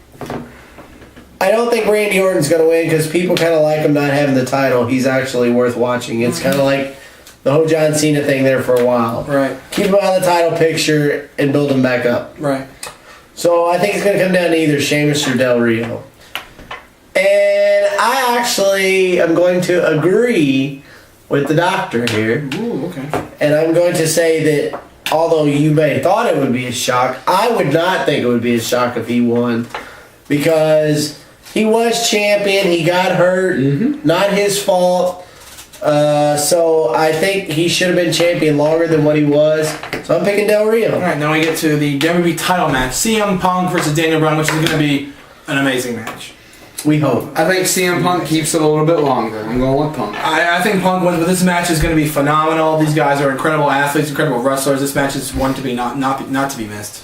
I don't think Randy Orton's gonna win because people kind of like him not having the title. He's actually worth watching. It's kind of like the whole John Cena thing there for a while. Right. Keep him out of the title picture and build him back up. Right. So I think it's going to come down to either Sheamus or Del Rio. And I actually am going to agree with the doctor here. Ooh, okay. And I'm going to say that although you may have thought it would be a shock, I would not think it would be a shock if he won. Because he was champion, he got hurt, not his fault. So I think he should have been champion longer than what he was. So I'm picking Del Rio. Alright, now we get to the WWE title match. CM Punk versus Daniel Bryan, which is going to be an amazing match. We hope. I think CM Punk keeps it a little bit longer. I'm going with Punk. I think Punk wins, but this match is going to be phenomenal. These guys are incredible athletes, incredible wrestlers. This match is one to be not to be missed.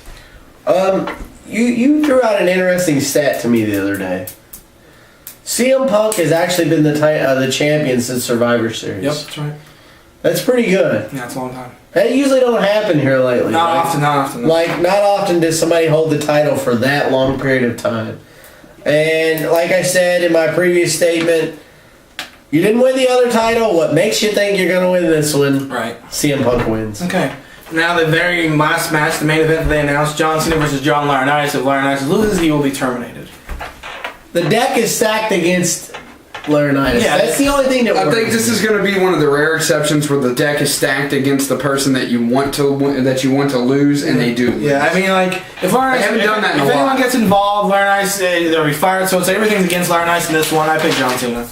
You threw out an interesting stat to me the other day. CM Punk has actually been the champion since Survivor Series. Yep, that's right. That's pretty good. Yeah, it's a long time. That usually don't happen here lately. Not often. Like, not often does somebody hold the title for that long period of time. And like I said in my previous statement, you didn't win the other title. What makes you think you're going to win this one? Right. CM Punk wins. Okay. Now the very last match, the main event that they announced, John Cena versus John Laurinaitis. If Laurinaitis loses, he will be terminated. The deck is stacked against Laurinaitis. Yeah, that's the only thing that I works. think this is going to be one of the rare exceptions where the deck is stacked against the person that you want to lose, and they do lose. Yeah, I mean, like, if Laurinaitis, They haven't done that in a if anyone while. gets involved, Laurinaitis, they'll be fired. So it's everything's against Laurinaitis in this one. I pick John Cena.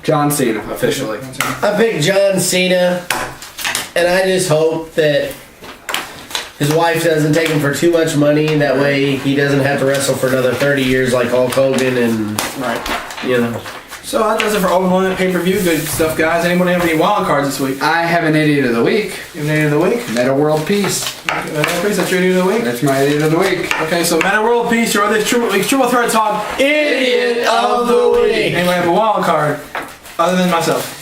John Cena, officially. I picked John Cena, and I just hope that his wife doesn't take him for too much money. That way he doesn't have to wrestle for another 30 years like Hulk Hogan and, you know. So that does it for Overload Pay-Per-View. Good stuff, guys. Anybody have any wild cards this week? I have an idiot of the week. You have an idiot of the week? Meta World Peace. Meta World Peace, that's your idiot of the week? That's my idiot of the week. Okay, so Meta World Peace, your other Triple Threat Talk Idiot of the Week. Anybody have a wild card other than myself?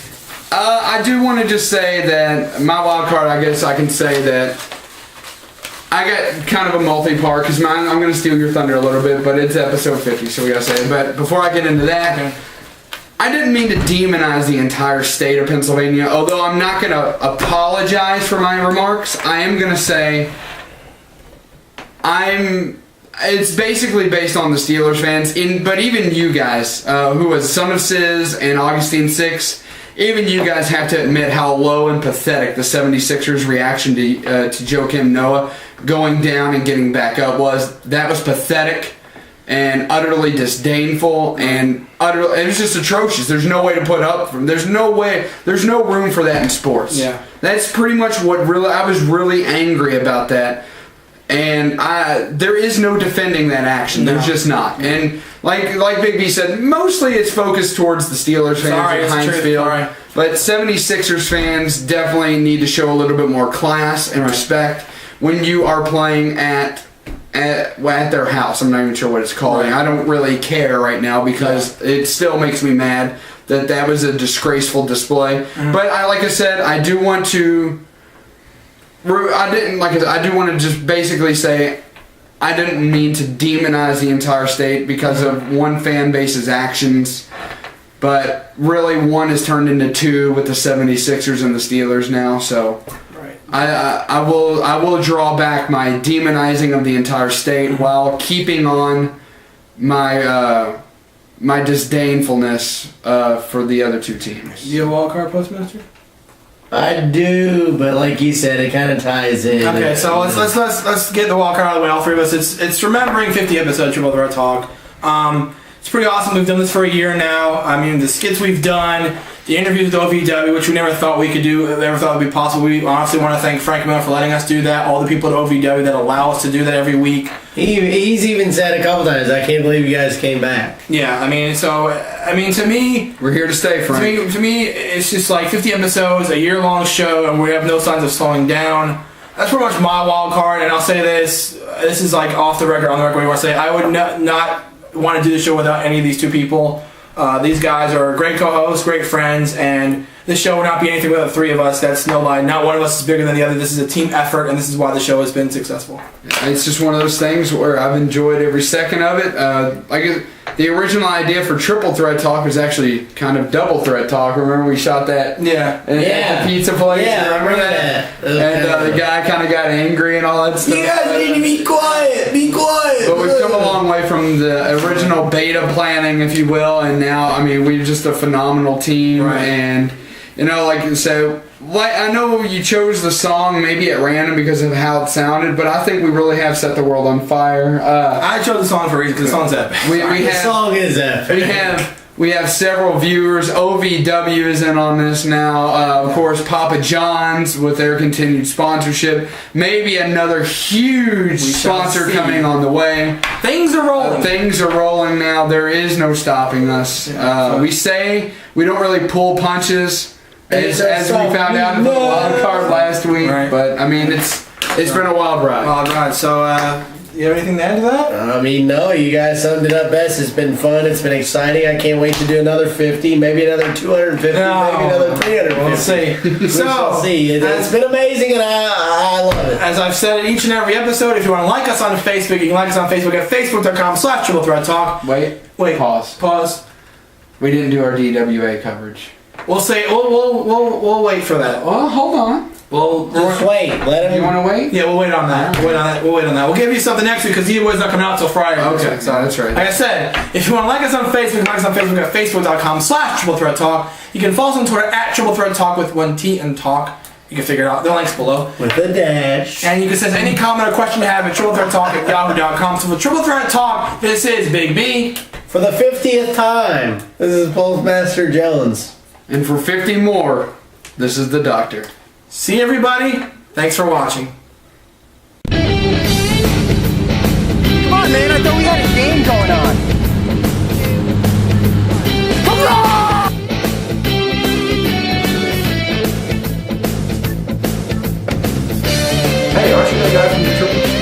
I do want to just say that my wild card, I guess I can say that I got kind of a multi-part, because mine, I'm going to steal your thunder a little bit, but it's episode 50, so we got to say it. But before I get into that, Okay. I didn't mean to demonize the entire state of Pennsylvania, although I'm not going to apologize for my remarks. I am going to say it's basically based on the Steelers fans, but even you guys, who was Son of Sis and Augustine 6, even you guys have to admit how low and pathetic the 76ers reaction to Joakim Noah going down and getting back up was. That was pathetic and utterly disdainful, and it was just atrocious. There's no way to put up from. There's no room for that in sports. Yeah. That's pretty much what I was really angry about that. And there is no defending that action. There's just not. And like Big B said, mostly it's focused towards the Steelers fans at Heinz Field. But 76ers fans definitely need to show a little bit more class and respect when you are playing at their house. I'm not even sure what it's called. I don't really care right now because it still makes me mad that was a disgraceful display. But like I said, I do want to just basically say I didn't mean to demonize the entire state because of one fan base's actions, but really one has turned into two with the 76ers and the Steelers now, so I will draw back my demonizing of the entire state while keeping on my my disdainfulness for the other two teams. Do you have a wild card, Postmaster? I do, but like you said, it kind of ties in. Okay, so let's get the wild card out of the way. All three of us. It's remembering 50 episodes of Triple Threat Talk. It's pretty awesome. We've done this for a year now. I mean, the skits we've done, the interviews with OVW, which we never thought we could do, never thought it would be possible. We honestly want to thank Frank Miller for letting us do that. All the people at OVW that allow us to do that every week. He's even said a couple times, I can't believe you guys came back. Yeah, to me, we're here to stay, Frank. To me, it's just like 50 episodes, a year-long show, and we have no signs of slowing down. That's pretty much my wild card, and I'll say this is like off the record, on the record, what you want to say. I would not want to do the show without any of these two people. These guys are great co-hosts, great friends, and this show would not be anything without the three of us. That's no lie. Not one of us is bigger than the other. This is a team effort, and this is why the show has been successful. It's just one of those things where I've enjoyed every second of it. The original idea for Triple Threat Talk was actually kind of Double Threat Talk. Remember we shot that? Yeah. At the pizza place? Yeah, remember that? And the guy kind of got angry and all that stuff. You guys need to be quiet. Be quiet. But we've come a long way from the original beta planning, if you will, and now, we're just a phenomenal team. Right. And, I know you chose the song maybe at random because of how it sounded, but I think we really have set the world on fire. I chose the song for a reason because the song's epic. The song is epic. We have several viewers. OVW is in on this now. Of course, Papa John's with their continued sponsorship. Maybe another huge sponsor coming on the way. Things are rolling. Things are rolling now. There is no stopping us. We say we don't really pull punches. As we found out in the wild card last week, but it's been a wild ride. Wild ride. So You have anything to add to that? I mean, no, you guys summed it up best. It's been fun. It's been exciting. I can't wait to do another 50, maybe another 250, maybe another 350. We'll see. We shall see. It's been amazing, and I love it. As I've said in each and every episode, if you want to like us on Facebook, you can like us on Facebook at facebook.com/TripleThreatTalk. Wait. Pause. We didn't do our DWA coverage. We'll we'll wait for that. Well, hold on. Well, just wait. Let him. You want to wait? Yeah, we'll wait on that. We'll wait on that. We'll give you something next week because DWA's not coming out until Friday. Okay, so that's right. Like I said, if you want to like us on Facebook, like us on Facebook at facebook.com/TripleThreatTalk. You can follow us on Twitter at TripleThreatTalk with 1 T and talk. You can figure it out. The link's below. With a dash. And you can send any comment or question you have at TripleThreatTalk@yahoo.com. So for Triple Threat Talk, this is Big B. For the 50th time, this is PostMaster Jones. And for 50 more, this is the Doctor. See everybody. Thanks for watching. Come on, man. I thought we had a game going on. Hey, aren't you the guy from the Triple